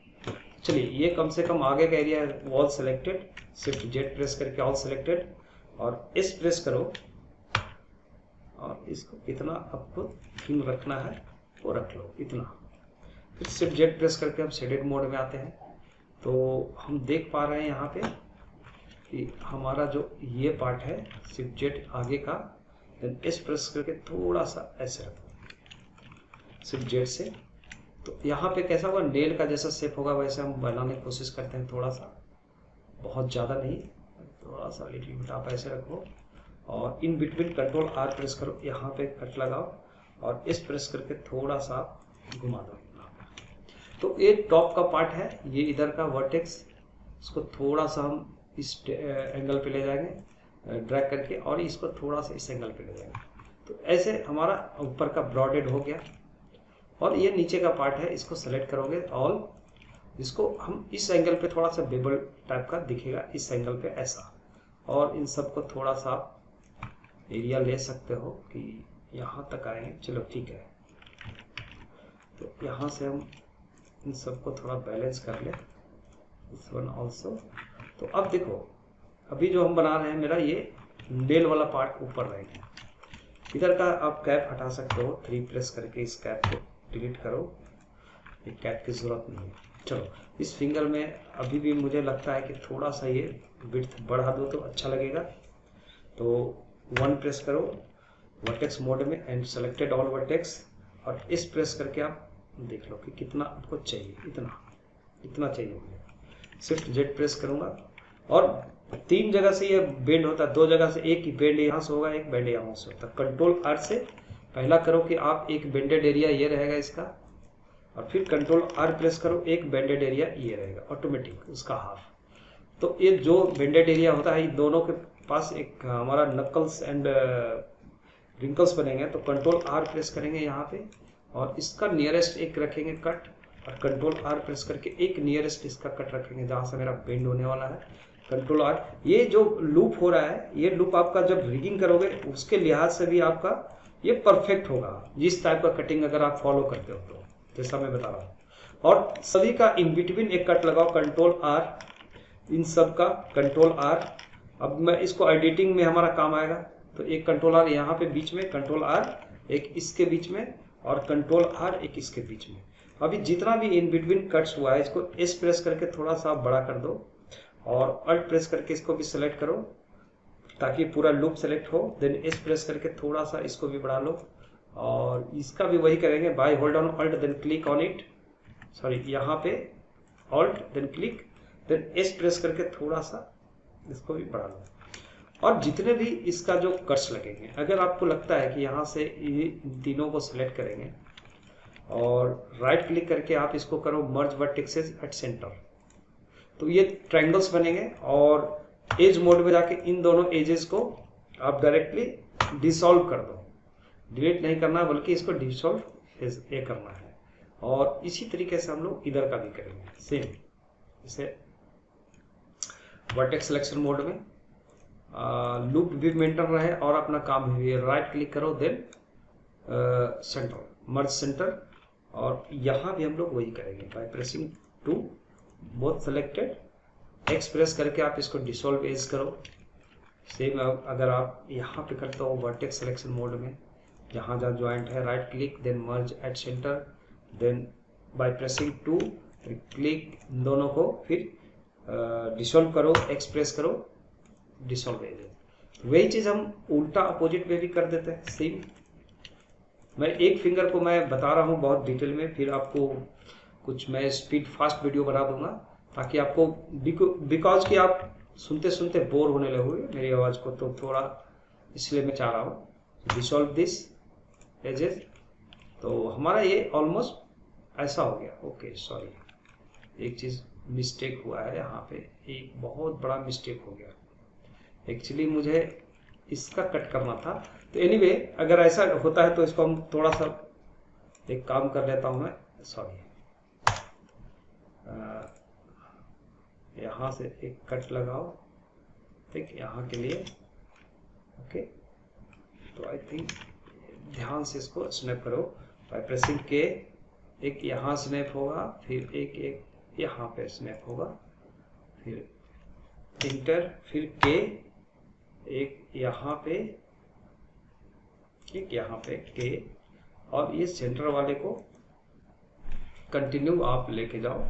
चलिए, ये कम से कम आगे का एरिया है। All selected, shift Z press करके ऑल सेलेक्टेड और एस प्रेस करो और इसको कितना आपको थीम रखना है वो रख लो, इतना। फिर शिफ्ट जेड प्रेस करके हम शेडेड मोड में आते हैं। तो हम देख पा रहे हैं यहाँ पे कि हमारा जो ये पार्ट है शिफ्ट जेड आगे का, देन एस प्रेस करके थोड़ा सा ऐसे रखो शिफ्ट जेड से। तो यहाँ पे कैसा होगा, नेल का जैसा शेप होगा वैसे हम बनाने की कोशिश करते हैं, थोड़ा सा, बहुत ज़्यादा नहीं, थोड़ा सा लिटिल बिट आप ऐसे रखो और in between control are press करो, यहाँ पे कट लगाओ और इस प्रेस करके थोड़ा सा घुमा दो। तो ये टॉप का पार्ट है, ये इधर का वर्टेक्स, इसको थोड़ा सा हम इस एंगल पे ले जाएंगे ड्रैग करके और इसको थोड़ा सा इस एंगल पे ले जाएंगे। तो ऐसे हमारा ऊपर का ब्रॉडेड हो गया। और ये नीचे का पार्ट है, इसको सेलेक्ट करोगे ऑल, इसको हम इस एंगल पे थोड़ा सा बेबल टाइप का दिखेगा, इस एंगल पे ऐसा। और इन सबको थोड़ा सा एरिया ले सकते हो कि यहाँ तक आएंगे, चलो ठीक है। तो यहाँ से हम इन सबको थोड़ा बैलेंस कर ले, इस वन ऑल्सो। तो अब देखो, अभी जो हम बना रहे हैं, मेरा ये नेल वाला पार्ट ऊपर रहेगा। इधर का आप कैप हटा सकते हो, 3 प्रेस करके इस कैप को डिलीट करो, ये कैप की जरूरत नहीं है। चलो, इस फिंगर में अभी भी मुझे लगता है कि थोड़ा सा ये विड्थ बढ़ा दो तो अच्छा लगेगा। तो 1 प्रेस करो वर्टेक्स मोड में एंड सेलेक्टेड ऑल वर्टेक्स और इस प्रेस करके आप देख लो कि कितना आपको चाहिए, इतना चाहिए मुझे। शिफ्ट जेड प्रेस करूंगा और 3 जगह से ये बेंड होता है, 2 जगह से, एक ही बेंड यहाँ से होगा, एक बेंड यहाँ से होता है। कंट्रोल आर से पहला करो कि आप एक बेंडेड एरिया ये रहेगा इसका, और फिर कंट्रोल आर प्रेस करो, एक बेंडेड एरिया ये रहेगा ऑटोमेटिक उसका हाफ। तो ये जो बेंडेड एरिया होता है, दोनों के पास एक हमारा नकल्स एंड रिंकल्स बनेंगे। तो कंट्रोल आर प्रेस करेंगे यहाँ पे और इसका नियरेस्ट एक रखेंगे कट, और कंट्रोल आर प्रेस करके एक नियरेस्ट इसका कट रखेंगे जहाँ से मेरा बेंड होने वाला है। कंट्रोल आर, ये जो लूप हो रहा है, ये लूप आपका जब रिगिंग करोगे उसके लिहाज से भी आपका ये परफेक्ट होगा, जिस टाइप का कटिंग अगर आप फॉलो करते हो तो, जैसा मैं बता रहा हूँ। और सभी का इन बिटवीन एक कट लगाओ, कंट्रोल आर, इन सब का कंट्रोल आर। अब मैं इसको एडिटिंग में हमारा काम आएगा, तो एक कंट्रोल आर यहाँ पे बीच में, कंट्रोल आर एक इसके बीच में और कंट्रोल आर एक इसके बीच में। अभी जितना भी इन बिटवीन कट्स हुआ है इसको एस प्रेस करके थोड़ा सा बड़ा कर दो और अल्ट प्रेस करके इसको भी सेलेक्ट करो ताकि पूरा लूप सेलेक्ट हो। देन एस प्रेस करके थोड़ा सा इसको भी बढ़ा लो और इसका भी वही करेंगे, by hold on alt then click on it, sorry यहाँ पे alt then click then S press करके थोड़ा सा इसको भी बढ़ा लो। और जितने भी इसका जो कट्स लगेंगे, अगर आपको लगता है कि यहाँ से ये तीनों को सिलेक्ट करेंगे और राइट क्लिक करके आप इसको करो मर्ज वर्टेक्सेस एट सेंटर, तो ये ट्रायंगल्स बनेंगे। और एज मोड में जाके इन दोनों एजेस को आप डायरेक्टली डिसॉल्व कर दो, डिलीट नहीं करना बल्कि इसको डिसॉल्व ये करना है। और इसी तरीके से हम लोग इधर का भी करेंगे सेम, जैसे वर्टेक्स सिलेक्शन मोड में लूप भी मेंटेन रहे और अपना काम भी। राइट क्लिक करो देन सेंटर, मर्ज सेंटर, और यहाँ भी हम लोग वही करेंगे bye pressing 2 both selected, x press करके आप इसको डिसॉल्व एज करो। सेम अगर आप यहाँ पे करते हो वर्टेक्स सिलेक्शन मोड में, जहाँ जहाँ ज्वाइंट है, right click then merge at centre, then by pressing 2 click इन दोनों को, फिर डिसॉल्व करो, एक्स प्रेस करो, डिसॉल्व एज। वही चीज हम उल्टा अपोजिट में भी कर देते हैं सेम। मैं एक फिंगर को मैं बता रहा हूँ बहुत डिटेल में, फिर आपको कुछ मैं स्पीड फास्ट वीडियो बना दूंगा ताकि आपको, बिकॉज कि आप सुनते सुनते बोर होने लगोगे मेरी आवाज को, तो थोड़ा इसलिए मैं चाह रहा हूँ डिसॉल्व दिस एजेस। तो हमारा ये ऑलमोस्ट ऐसा हो गया। ओके सॉरी, एक चीज मिस्टेक हुआ है यहाँ पे, एक बहुत बड़ा मिस्टेक हो गया। एक्चुअली मुझे इसका कट करना था, तो एनीवे अगर ऐसा होता है तो इसको हम थोड़ा सा एक काम कर लेता हूं मैं, सॉरी, यहाँ से एक कट लगाओ, ठीक, यहाँ के लिए। ओके, तो आई थिंक ध्यान से इसको स्नैप करो बाय प्रेसिंग के। एक यहाँ स्नैप होगा, फिर एक यहाँ पे स्नैप होगा, फिर इंटर, फिर के, एक यहाँ पे, एक यहाँ पे के, और ये सेंटर वाले को कंटिन्यू आप लेके जाओ,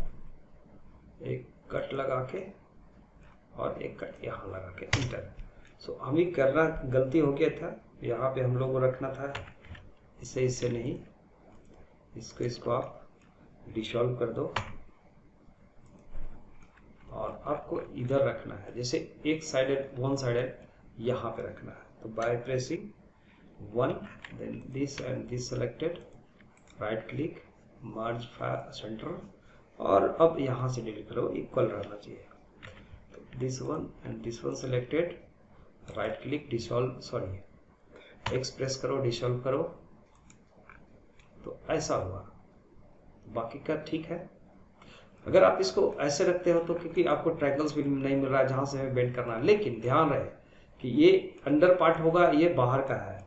एक कट लगा के और एक कट यहाँ लगा के, इंटर। सो हमें करना गलती हो गया था, यहाँ पे हम लोग को रखना था इससे नहीं, इसको आप डिसॉल्व कर दो और आपको इधर रखना है, जैसे एक साइडेड, वन साइडेड यहाँ पे रखना है। तो by pressing 1, then this and this selected, right click, merge centre, और अब यहाँ से डिलीट करो, इक्वल रहना चाहिए। तो this one and this one selected, right click, dissolve, sorry, x press करो, डिसॉल्व करो, तो ऐसा हुआ। बाकी का ठीक है। अगर आप इसको ऐसे रखते हो तो क्योंकि आपको ट्रायंगल्स भी नहीं मिल रहा है जहां से हमें बेंड करना है, लेकिन ध्यान रहे कि ये अंडर पार्ट होगा, ये बाहर का है,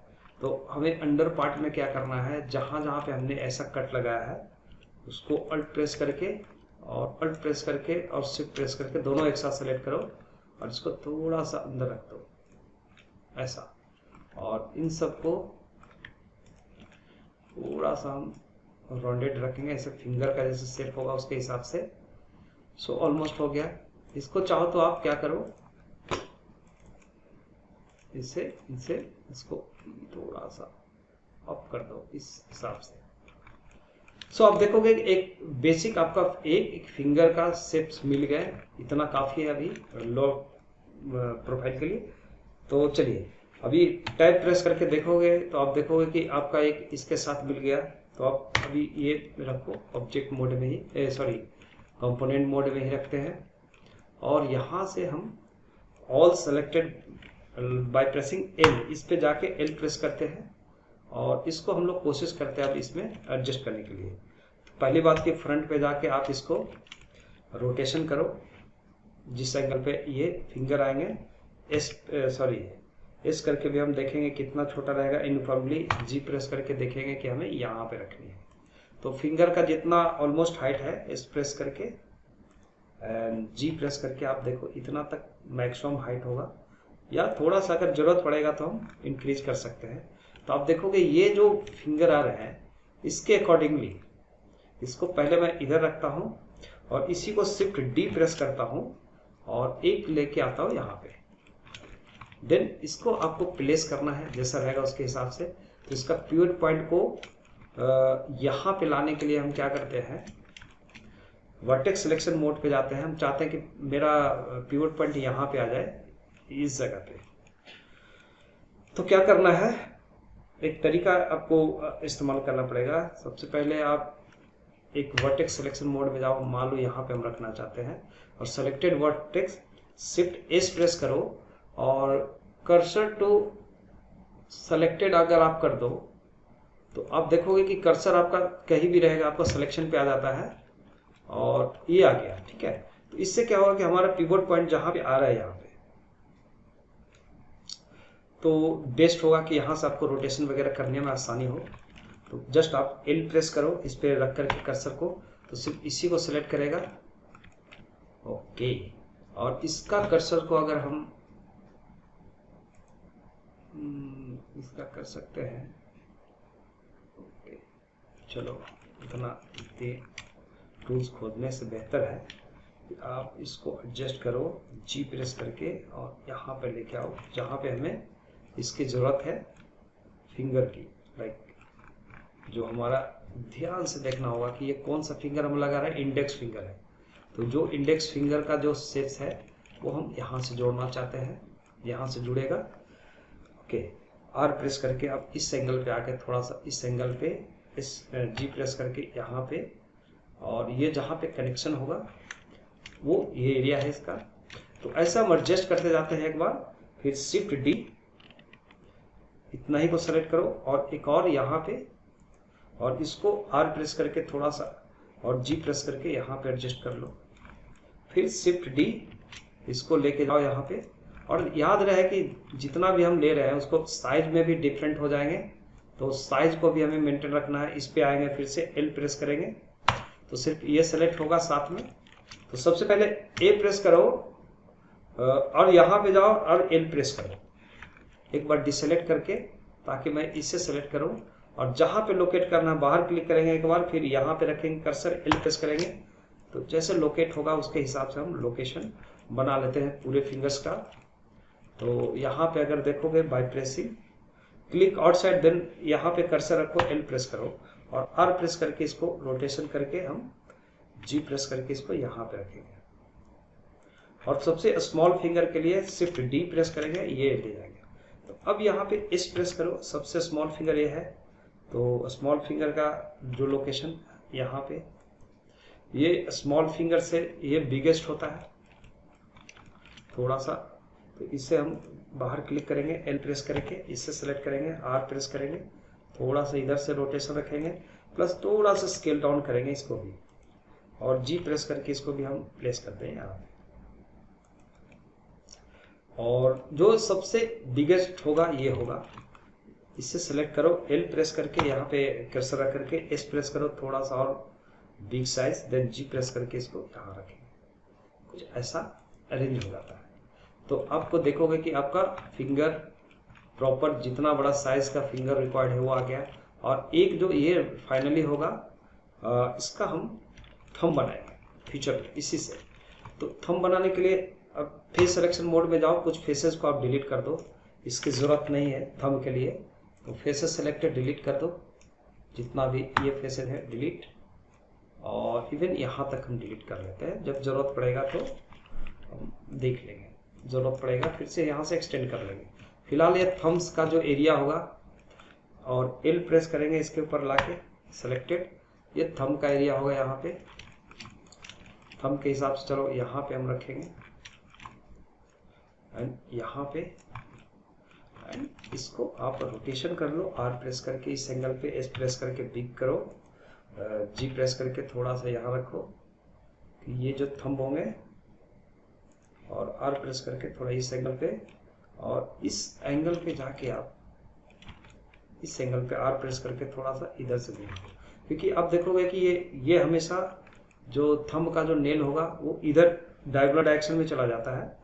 तो हमें अंडर पार्ट में क्या करना है, जहां जहां पे हमने ऐसा कट लगाया है उसको अल्ट प्रेस करके और अल्ट प्रेस करके और शिफ्ट प्रेस करके दोनों एक साथ सेलेक्ट करो और इसको थोड़ा सा अंदर रख दो ऐसा, और इन सबको थोड़ा सा हम राउंडेड रखेंगे, ऐसे फिंगर का जैसे शेप होगा उसके हिसाब से। सो ऑलमोस्ट हो गया। इसको चाहो तो आप क्या करो, इसे इसको थोड़ा सा अप कर दो इस हिसाब से। सो आप देखोगे एक बेसिक आपका एक फिंगर का शेप्स मिल गए, इतना काफी है अभी लो प्रोफाइल के लिए। तो चलिए अभी टैब प्रेस करके देखोगे तो आप देखोगे कि आपका एक इसके साथ मिल गया। तो आप अभी ये रखो ऑब्जेक्ट मोड में ही, सॉरी कंपोनेंट मोड में ही रखते हैं, और यहाँ से हम all selected by pressing L, इस पे जाके एल प्रेस करते हैं और इसको हम लोग कोशिश करते हैं अब इसमें एडजस्ट करने के लिए। तो पहली बात कि फ्रंट पे जाके आप इसको रोटेशन करो, जिस एंगल पे ये फिंगर आएंगे, एस करके भी हम देखेंगे कितना छोटा रहेगा यूनिफॉर्मली, जी प्रेस करके देखेंगे कि हमें यहाँ पे रखनी है। तो फिंगर का जितना ऑलमोस्ट हाइट है एस प्रेस करके एंड जी प्रेस करके आप देखो इतना तक मैक्सिमम हाइट होगा, या थोड़ा सा अगर जरूरत पड़ेगा तो हम इंक्रीज कर सकते हैं। तो आप देखोगे ये जो फिंगर आ रहे हैं इसके अकॉर्डिंगली इसको पहले मैं इधर रखता हूँ और इसी को शिफ्ट डी प्रेस करता हूँ और एक लेके आता हूँ यहाँ पे। देन इसको आपको प्लेस करना है जैसा रहेगा उसके हिसाब से। तो इसका पिवट पॉइंट को यहाँ पे लाने के लिए हम क्या करते हैं, वर्टेक्स सिलेक्शन मोड पे जाते हैं। हम चाहते हैं कि मेरा पिवट पॉइंट यहाँ पे आ जाए इस जगह पे। तो क्या करना है, एक तरीका आपको इस्तेमाल करना पड़ेगा। सबसे पहले आप एक वर्टेक्स सिलेक्शन मोड में जाओ, मान लो यहाँ पे हम रखना चाहते हैं, और selected vertex shift S press करो और कर्सर टू सेलेक्टेड अगर आप कर दो तो आप देखोगे कि कर्सर आपका कहीं भी रहेगा, आपका सिलेक्शन पे आ जाता है और ये आ गया। ठीक है, तो इससे क्या होगा कि हमारा पिवट पॉइंट जहां पे आ रहा है यहाँ पे, तो बेस्ट होगा कि यहाँ से आपको रोटेशन वगैरह करने में आसानी हो। तो जस्ट आप एल प्रेस करो इस पे रख करके कर्सर को, तो सिर्फ इसी को सिलेक्ट करेगा। ओके, और इसका कर्सर को अगर हम इसका कर सकते हैं, ओके चलो, इतना टूल्स खोजने से बेहतर है कि आप इसको एडजस्ट करो जी प्रेस करके और यहाँ पे लेके आओ जहाँ पे हमें इसकी ज़रूरत है फिंगर की। लाइक जो हमारा ध्यान से देखना होगा कि ये कौन सा फिंगर हम लगा रहे हैं, इंडेक्स फिंगर है। तो जो इंडेक्स फिंगर का जो शेप्स है वो हम यहाँ से जोड़ना चाहते हैं, यहाँ से जुड़ेगा। ओके, आर प्रेस करके आप इस एंगल पे आके थोड़ा सा इस एंगल पे इस जी प्रेस करके यहाँ पे, और ये जहाँ पे कनेक्शन होगा वो ये एरिया है इसका। तो ऐसा हम एडजस्ट करते जाते हैं एक बार, फिर शिफ्ट डी इतना ही को सेलेक्ट करो और एक और यहाँ पे, और इसको R प्रेस करके थोड़ा सा और G प्रेस करके यहाँ पे एडजस्ट कर लो। फिर शिफ्ट D, इसको लेके जाओ यहाँ पे, और याद रहे कि जितना भी हम ले रहे हैं उसको साइज में भी डिफरेंट हो जाएंगे, तो साइज को भी हमें मेंटेन रखना है। इस पे आएंगे, फिर से L प्रेस करेंगे तो सिर्फ ये सेलेक्ट होगा साथ में। तो सबसे पहले A प्रेस करो और यहाँ पे जाओ और L प्रेस करो, एक बार डिसेलेक्ट करके, ताकि मैं इसे सेलेक्ट करूँ। और जहाँ पे लोकेट करना बाहर क्लिक करेंगे एक बार, फिर यहाँ पे रखेंगे कर्सर, L प्रेस करेंगे तो जैसे लोकेट होगा उसके हिसाब से हम लोकेशन बना लेते हैं पूरे फिंगर्स का। तो यहाँ पे अगर देखोगे by pressing click outside, then यहाँ पे कर्सर रखो, L प्रेस करो और R प्रेस करके इसको रोटेशन करके हम G प्रेस करके इसको यहाँ पे रखेंगे। और सबसे स्मॉल फिंगर के लिए शिफ्ट D प्रेस करेंगे, ये ले जाएंगे। तो अब यहाँ पे S प्रेस करो, सबसे स्मॉल फिंगर ये है, तो स्मॉल फिंगर का जो लोकेशन यहाँ पे, ये स्मॉल फिंगर से ये बिगेस्ट होता है थोड़ा सा, तो इससे हम बाहर क्लिक करेंगे, L प्रेस करके इससे सेलेक्ट करेंगे, R प्रेस करेंगे, थोड़ा सा इधर से रोटेशन रखेंगे, प्लस थोड़ा सा स्केल डाउन करेंगे इसको भी, और G प्रेस करके इसको भी हम प्लेस करते हैं यहाँ पे। और जो सबसे बिगेस्ट होगा ये होगा, इससे सेलेक्ट करो, L प्रेस करके यहाँ पे कर्सर रख करके S प्रेस करो, थोड़ा सा और big size, then G press करके इसको यहाँ रखेंगे, कुछ ऐसा अरेंज हो जाता है। तो आपको देखोगे कि आपका फिंगर प्रॉपर जितना बड़ा साइज का फिंगर रिक्वायर्ड है वो आ गया। और एक जो ये फाइनली होगा, इसका हम थंब बनाएंगे फ्यूचर में इसी से। तो थंब बनाने के लिए अब फेस सिलेक्शन मोड में जाओ, कुछ फेसेस को आप डिलीट कर दो, इसकी ज़रूरत नहीं है थंब के लिए। तो फेसेस सेलेक्टेड डिलीट कर दो, जितना भी ये फेसेस है डिलीट, और इवन यहाँ तक हम डिलीट कर लेते हैं, जब ज़रूरत पड़ेगा तो हम देख लेंगे, ज़रूरत पड़ेगा फिर से यहाँ से एक्सटेंड कर लेंगे। फिलहाल ये थम्स का जो एरिया होगा, और L प्रेस करेंगे इसके ऊपर लाके सेलेक्टेड, ये थंब का एरिया होगा। यहाँ पे थंब के हिसाब से चलो यहाँ पे हम रखेंगे, एंड यहाँ पे, एंड इसको आप रोटेशन कर लो, R प्रेस करके इस एंगल पे, S प्रेस करके बिग करो, G प्रेस करके थोड़ा सा यहाँ रखो कि ये जो थंब होंगे, और R प्रेस करके थोड़ा इस एंगल पे, और इस एंगल पे जाके आप इस एंगल पे R प्रेस करके थोड़ा सा इधर से घुमाओ, क्योंकि आप देखोगे कि ये हमेशा जो थंब का जो नेल होगा वो इधर डायगोनल डायरेक्शन में चला जाता है।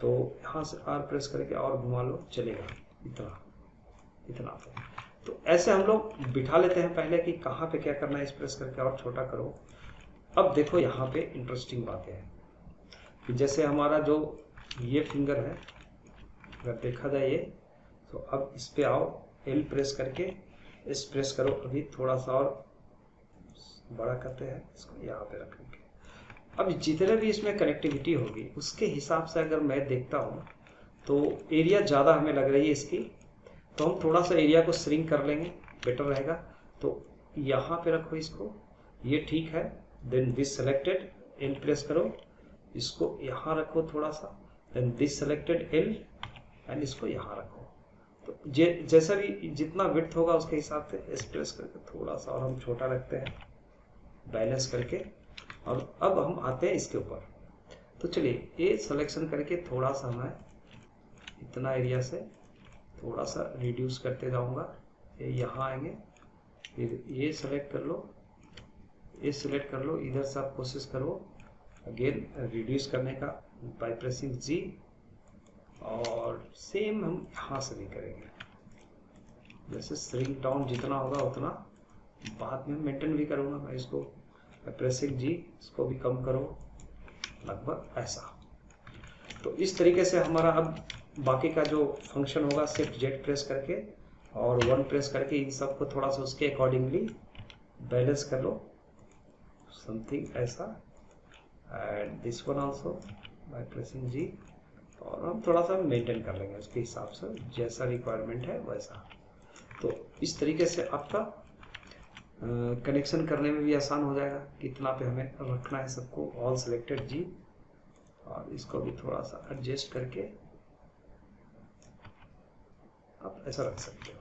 तो यहाँ से R प्रेस करके और घुमा लो, चलेगा इतना इतना। तो ऐसे हम लोग बिठा लेते हैं पहले कि कहाँ पे क्या करना है, इस प्रेस करके और छोटा करो। अब देखो यहाँ पे इंटरेस्टिंग बातें हैं कि जैसे हमारा जो ये फिंगर है, अगर देखा जाए ये, तो अब इस पे आओ, L प्रेस करके S प्रेस करो, अभी थोड़ा सा और बड़ा करते हैं इसको, यहाँ पे रखेंगे। अब जितने भी इसमें कनेक्टिविटी होगी उसके हिसाब से अगर मैं देखता हूँ तो एरिया ज़्यादा हमें लग रही है इसकी, तो हम थोड़ा सा एरिया को श्रिंक कर लेंगे, बेटर रहेगा। तो यहाँ पे रखो इसको, ये ठीक है, then this selected, L press करो, इसको यहाँ रखो थोड़ा सा, then this selected L, and इसको यहाँ रखो। तो जैसा भी जितना विड्थ होगा उसके हिसाब से S प्रेस करके थोड़ा सा और हम छोटा रखते हैं, बैलेंस करके। और अब हम आते हैं इसके ऊपर। तो चलिए ये सिलेक्शन करके थोड़ा सा मैं इतना एरिया से थोड़ा सा रिड्यूस करते जाऊंगा, ये यहाँ आएंगे, फिर ये सेलेक्ट कर लो, ये सिलेक्ट कर लो, इधर से आप कोशिश करो अगेन रिड्यूस करने का बाय प्रेसिंग G, और सेम हम यहाँ से भी करेंगे, जैसे श्रिंक डाउन जितना होगा उतना बाद में मेंटेन भी करूँगा मैं इसको, प्रेसिंग G, इसको भी कम करो, लगभग ऐसा। तो इस तरीके से हमारा अब बाकी का जो फंक्शन होगा, शिफ्ट Z प्रेस करके और 1 प्रेस करके इन सबको थोड़ा सा उसके अकॉर्डिंगली बैलेंस कर लो, समथिंग ऐसा, and this one also by pressing G, और हम थोड़ा सा मेंटेन कर लेंगे उसके हिसाब से, जैसा रिक्वायरमेंट है वैसा। तो इस तरीके से आपका कनेक्शन करने में भी आसान हो जाएगा, कितना पे हमें रखना है सबको, ऑल सिलेक्टेड G, और इसको भी थोड़ा सा एडजस्ट करके आप ऐसा रख सकते हो।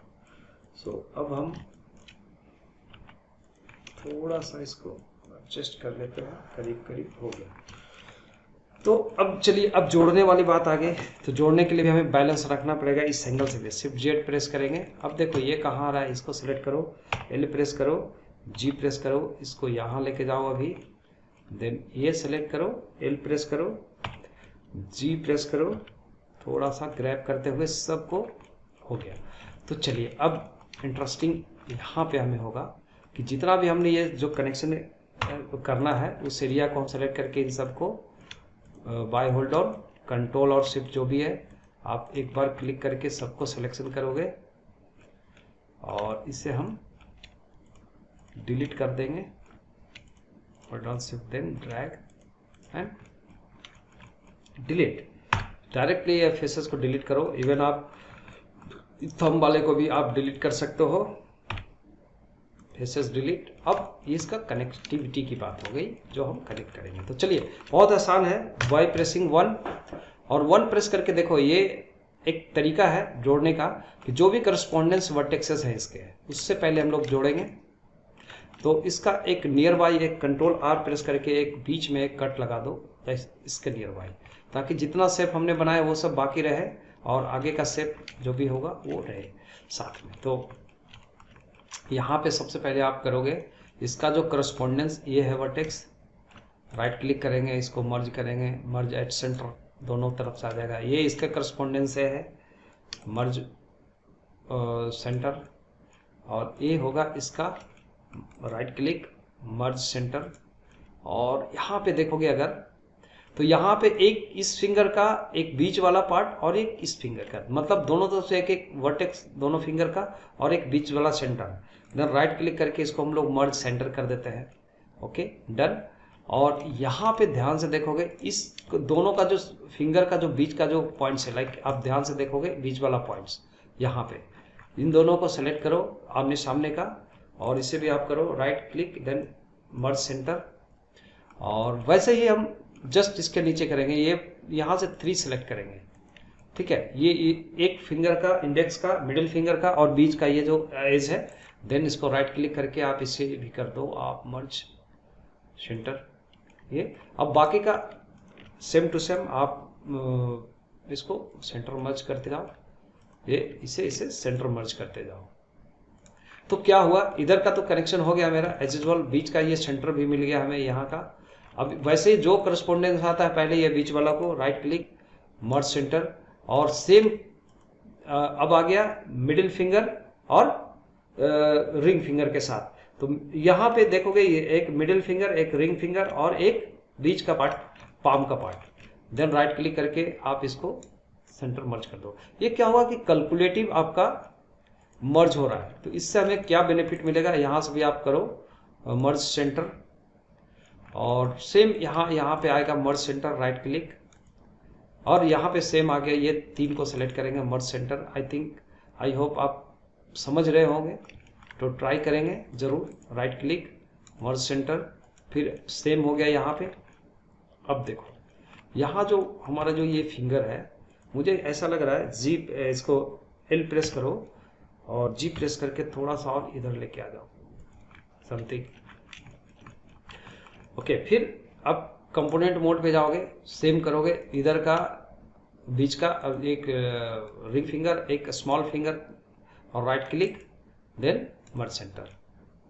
सो अब हम थोड़ा सा इसको एडजस्ट कर लेते हैं, करीब करीब हो गया। तो अब चलिए, अब जोड़ने वाली बात आ गई। तो जोड़ने के लिए भी हमें बैलेंस रखना पड़ेगा इस एंगल से भी। शिफ्ट जेड प्रेस करेंगे। अब देखो ये कहाँ आ रहा है, इसको सिलेक्ट करो, एल प्रेस करो, जी प्रेस करो, इसको यहाँ लेके जाओ अभी। देन ये सिलेक्ट करो, एल प्रेस करो, जी प्रेस करो, थोड़ा सा ग्रैब करते हुए सबको हो गया। तो चलिए अब इंटरेस्टिंग यहाँ पे हमें होगा कि जितना भी हमने ये जो कनेक्शन करना है उस एरिया को हम सेलेक्ट करके इन सबको बाय होल्ड ऑन कंट्रोल और शिफ्ट जो भी है आप एक बार क्लिक करके सबको सिलेक्शन करोगे और इसे हम डिलीट कर देंगे। Hold on shift then drag and delete. Directly ये फेसेस को डिलीट करो। इवन आप थंब वाले को भी आप डिलीट कर सकते हो, फेसेस डिलीट। अब इसका कनेक्टिविटी की बात हो गई जो हम कनेक्ट करेंगे। तो चलिए बहुत आसान है, बाय प्रेसिंग 1 और 1 प्रेस करके देखो, ये एक तरीका है जोड़ने का कि जो भी करस्पॉन्डेंस वर्टेक्सेस है इसके, उससे पहले हम लोग जोड़ेंगे। तो इसका एक नियर बाई, एक कंट्रोल आर प्रेस करके एक बीच में एक कट लगा दो इसके नियर बाई, ताकि जितना शेप हमने बनाया वो सब बाकी रहे और आगे का शेप जो भी होगा वो रहे साथ में। तो यहाँ पे सबसे पहले आप करोगे इसका जो करस्पॉन्डेंस ये है वर्टेक्स, राइट क्लिक करेंगे, इसको मर्ज करेंगे, मर्ज एट सेंटर, दोनों तरफ से आ जाएगा। ये इसका करस्पॉन्डेंस है मर्ज सेंटर, और ये होगा इसका राइट क्लिक मर्ज सेंटर। और यहाँ पे देखोगे अगर, तो यहाँ पे एक इस फिंगर का एक बीच वाला पार्ट और एक इस फिंगर का, मतलब दोनों तरफ से एक एक वर्टेक्स दोनों फिंगर का और एक बीच वाला सेंटर। देन राइट क्लिक करके इसको हम लोग मर्ज सेंटर कर देते हैं। Okay done. और यहाँ पे ध्यान से देखोगे इस दोनों का जो फिंगर का जो बीच का जो पॉइंट्स है, लाइक आप ध्यान से देखोगे बीच वाला पॉइंट्स यहाँ पे, इन दोनों को सेलेक्ट करो आमने सामने का, और इसे भी आप करो right click then merge centre. और वैसे ही हम जस्ट इसके नीचे करेंगे, ये यहाँ से 3 सेलेक्ट करेंगे, ठीक है। ये एक फिंगर का, इंडेक्स का, मिडिल फिंगर का और बीच का ये जो एज है। देन इसको राइट क्लिक करके आप इसे भी कर दो आप मर्ज सेंटर। ये अब बाकी का सेम टू सेम आप इसको सेंटर मर्ज करते जाओ, ये इसे सेंटर मर्ज करते जाओ। तो क्या हुआ, इधर का तो कनेक्शन हो गया मेरा एज यूजुअल, बीच का ये सेंटर भी मिल गया हमें यहाँ का। अब वैसे ही जो करस्पॉन्डेंस आता है पहले ये बीच वाला को राइट क्लिक मर्ज सेंटर, और सेम अब आ गया मिडिल फिंगर और रिंग फिंगर के साथ। तो यहाँ पे देखोगे ये एक मिडिल फिंगर, एक रिंग फिंगर और एक बीच का पार्ट, पाम का पार्ट। देन राइट क्लिक करके आप इसको सेंटर मर्ज कर दो। ये क्या हुआ कि कैलकुलेटिव आपका मर्ज हो रहा है। तो इससे हमें क्या बेनिफिट मिलेगा, यहाँ से भी आप करो मर्ज सेंटर, और सेम यहाँ पे आएगा मर्ज सेंटर, राइट क्लिक, और यहाँ पे सेम आ गया, ये 3 को सेलेक्ट करेंगे मर्ज सेंटर। आई होप आप समझ रहे होंगे, तो ट्राई करेंगे जरूर। राइट क्लिक मर्ज सेंटर, फिर सेम हो गया यहाँ पे। अब देखो यहाँ जो हमारा जो ये फिंगर है, मुझे ऐसा लग रहा है जी, इसको एल प्रेस करो और जी प्रेस करके थोड़ा सा और इधर लेके आ जाओ समथिंग। ओके, फिर अब कंपोनेंट मोड पे जाओगे, सेम करोगे, इधर का बीच का एक रिंग फिंगर, एक स्मॉल फिंगर और right click then merge centre,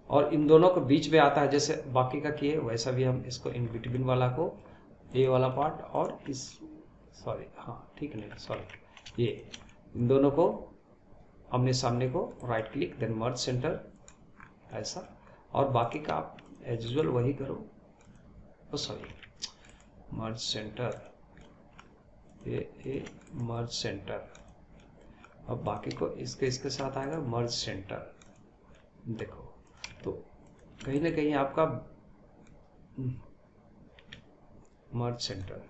और इन दोनों को बीच में आता है जैसे बाकी का किए वैसा भी हम इसको इन बिटवीन वाला को, ये वाला पार्ट और इस, सॉरी हाँ ठीक नहीं सॉरी, ये इन दोनों को आमने सामने को right click then merge centre ऐसा, और बाकी का आप एज यूजुअल वही करो। सॉरी मर्ज सेंटर, ये मर्ज सेंटर, अब बाकी को इसके साथ आएगा मर्ज सेंटर। देखो तो कहीं ना कहीं आपका मर्ज सेंटर,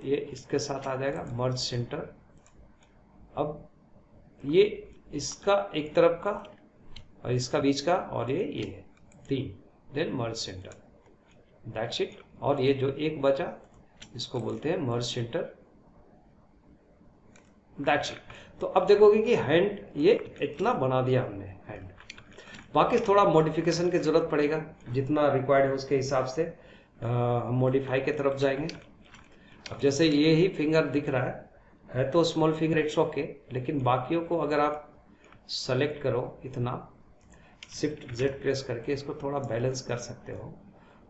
ये इसके साथ आ जाएगा मर्ज सेंटर। अब ये इसका एक तरफ का और इसका बीच का, और ये है 3, then merge centre, that's it. और ये जो एक बचा इसको बोलते हैं मर्ज सेंटर, दैट्स इट। तो अब देखोगे कि हैंड ये इतना बना दिया हमने हैंड। बाकी थोड़ा मॉडिफिकेशन की जरूरत पड़ेगा, जितना रिक्वायर्ड है उसके हिसाब से हम मॉडिफाई की तरफ जाएंगे। अब जैसे ये ही फिंगर दिख रहा है तो स्मॉल फिंगर इट्स ओके, लेकिन बाकियों को अगर आप सेलेक्ट करो इतना, शिफ्ट जेड प्रेस करके इसको थोड़ा बैलेंस कर सकते हो।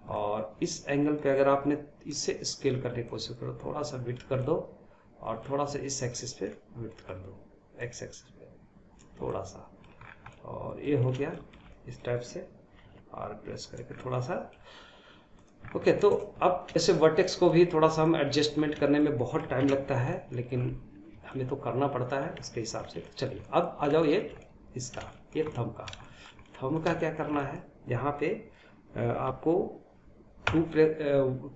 और इस एंगल पे अगर आपने इसे स्केल करने की कोशिश करो, थोड़ा सा विड्थ कर दो और थोड़ा सा इस एक्सिस पे विड्थ कर दो, एक्स एक्सिस पे थोड़ा सा, और ये हो गया इस टाइप से। और प्रेस करके थोड़ा सा ओके। तो अब ऐसे वर्टेक्स को भी थोड़ा सा हम एडजस्टमेंट करने में बहुत टाइम लगता है, लेकिन हमें तो करना पड़ता है उसके हिसाब से। चलिए अब आ जाओ ये इसका, ये थंब का क्या करना है। यहाँ पे आपको टू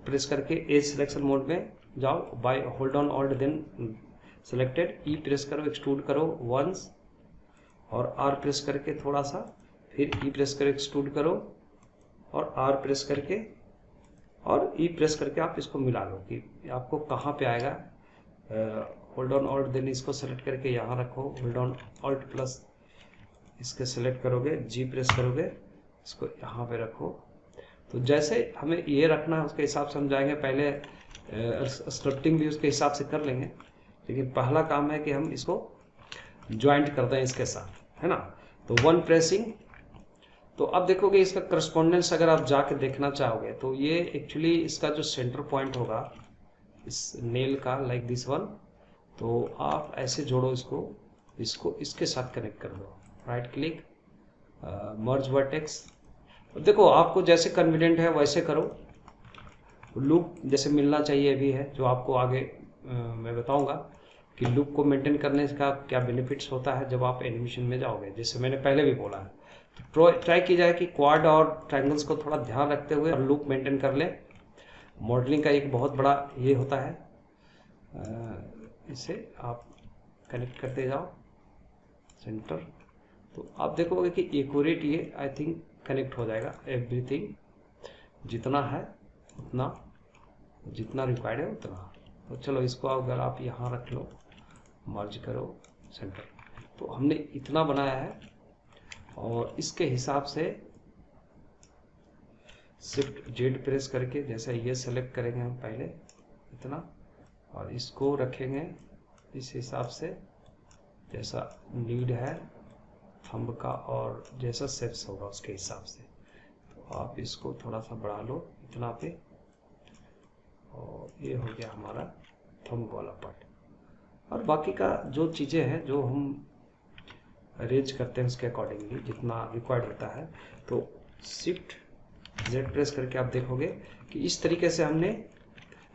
प्रेस करके एज सिलेक्शन मोड में जाओ, by hold on alt then selected, E press करो, एक्सट्रूड करो वंस, और आर प्रेस करके थोड़ा सा, फिर ई प्रेस कर एक्सट्रूड करो, और आर प्रेस करके और ई प्रेस करके आप इसको मिला लो कि आपको कहाँ पे आएगा। होल्ड ऑन ऑल्ट देन इसको सेलेक्ट करके यहाँ रखो, होल्ड ऑन ऑल्ट प्लस इसके सेलेक्ट करोगे, जी प्रेस करोगे, इसको यहाँ पे रखो। तो जैसे हमें ये रखना है उसके हिसाब से हम जाएंगे। पहले स्क्रिप्टिंग भी उसके हिसाब से कर लेंगे, लेकिन पहला काम है कि हम इसको ज्वाइंट कर दें इसके साथ, है ना। तो वन प्रेसिंग। तो अब देखोगे इसका करस्पॉन्डेंस अगर आप जाके देखना चाहोगे तो ये एक्चुअली इसका जो सेंटर पॉइंट होगा इस नेल का, लाइक दिस वन, तो आप ऐसे जोड़ो इसको इसके साथ कनेक्ट कर दो, राइट क्लिक, मर्ज वर्टेक्स। देखो आपको जैसे कन्वीनियंट है वैसे करो। लूप जैसे मिलना चाहिए भी है, जो आपको आगे मैं बताऊंगा कि लूप को मेंटेन करने का क्या बेनिफिट्स होता है जब आप एनिमेशन में जाओगे, जैसे मैंने पहले भी बोला है। तो ट्राई की जाए कि क्वाड और ट्रायंगल्स को थोड़ा ध्यान रखते हुए और लूप मेंटेन कर ले। मॉडलिंग का एक बहुत बड़ा ये होता है, इसे आप कनेक्ट करते जाओ सेंटर। तो आप देखोगे कि एक्यूरेट ये आई थिंक कनेक्ट हो जाएगा, एवरीथिंग जितना है उतना, जितना रिक्वायर्ड है उतना। तो चलो इसको अगर आप यहाँ रख लो, मर्ज करो सेंटर, तो हमने इतना बनाया है। और इसके हिसाब से शिफ्ट जेड प्रेस करके, जैसे ये सेलेक्ट करेंगे हम पहले इतना, और इसको रखेंगे इस हिसाब से जैसा नीड है थंब का, और जैसा सेप्स होगा उसके हिसाब से। तो आप इसको थोड़ा सा बढ़ा लो इतना पे, और ये हो गया हमारा थंब वाला पार्ट। और बाकी का जो चीज़ें हैं जो हम अरेंज करते हैं उसके अकॉर्डिंगली जितना रिक्वायर्ड होता है। तो शिफ्ट जेड प्रेस करके आप देखोगे कि इस तरीके से हमने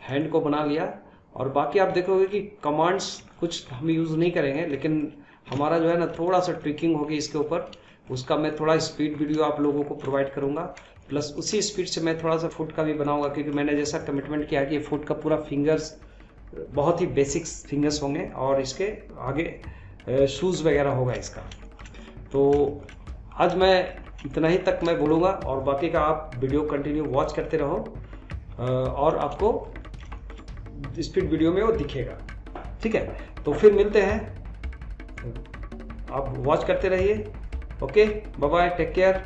हैंड को बना लिया। और बाकी आप देखोगे कि कमांड्स कुछ हम यूज़ नहीं करेंगे, लेकिन हमारा जो है ना थोड़ा सा ट्विकिंग होगी इसके ऊपर, उसका मैं थोड़ा स्पीड वीडियो आप लोगों को प्रोवाइड करूँगा। प्लस उसी स्पीड से मैं थोड़ा सा फुट का भी बनाऊँगा, क्योंकि मैंने जैसा कमिटमेंट किया कि फुट का पूरा फिंगर्स बहुत ही बेसिक्स फिंगर्स होंगे, और इसके आगे शूज़ वगैरह होगा इसका। तो आज मैं इतना ही तक मैं बोलूँगा, और बाकी का आप वीडियो कंटिन्यू वॉच करते रहो, और आपको स्पीड वीडियो में वो दिखेगा, ठीक है। तो फिर मिलते हैं, आप वॉच करते रहिए। Okay, bye bye, take care.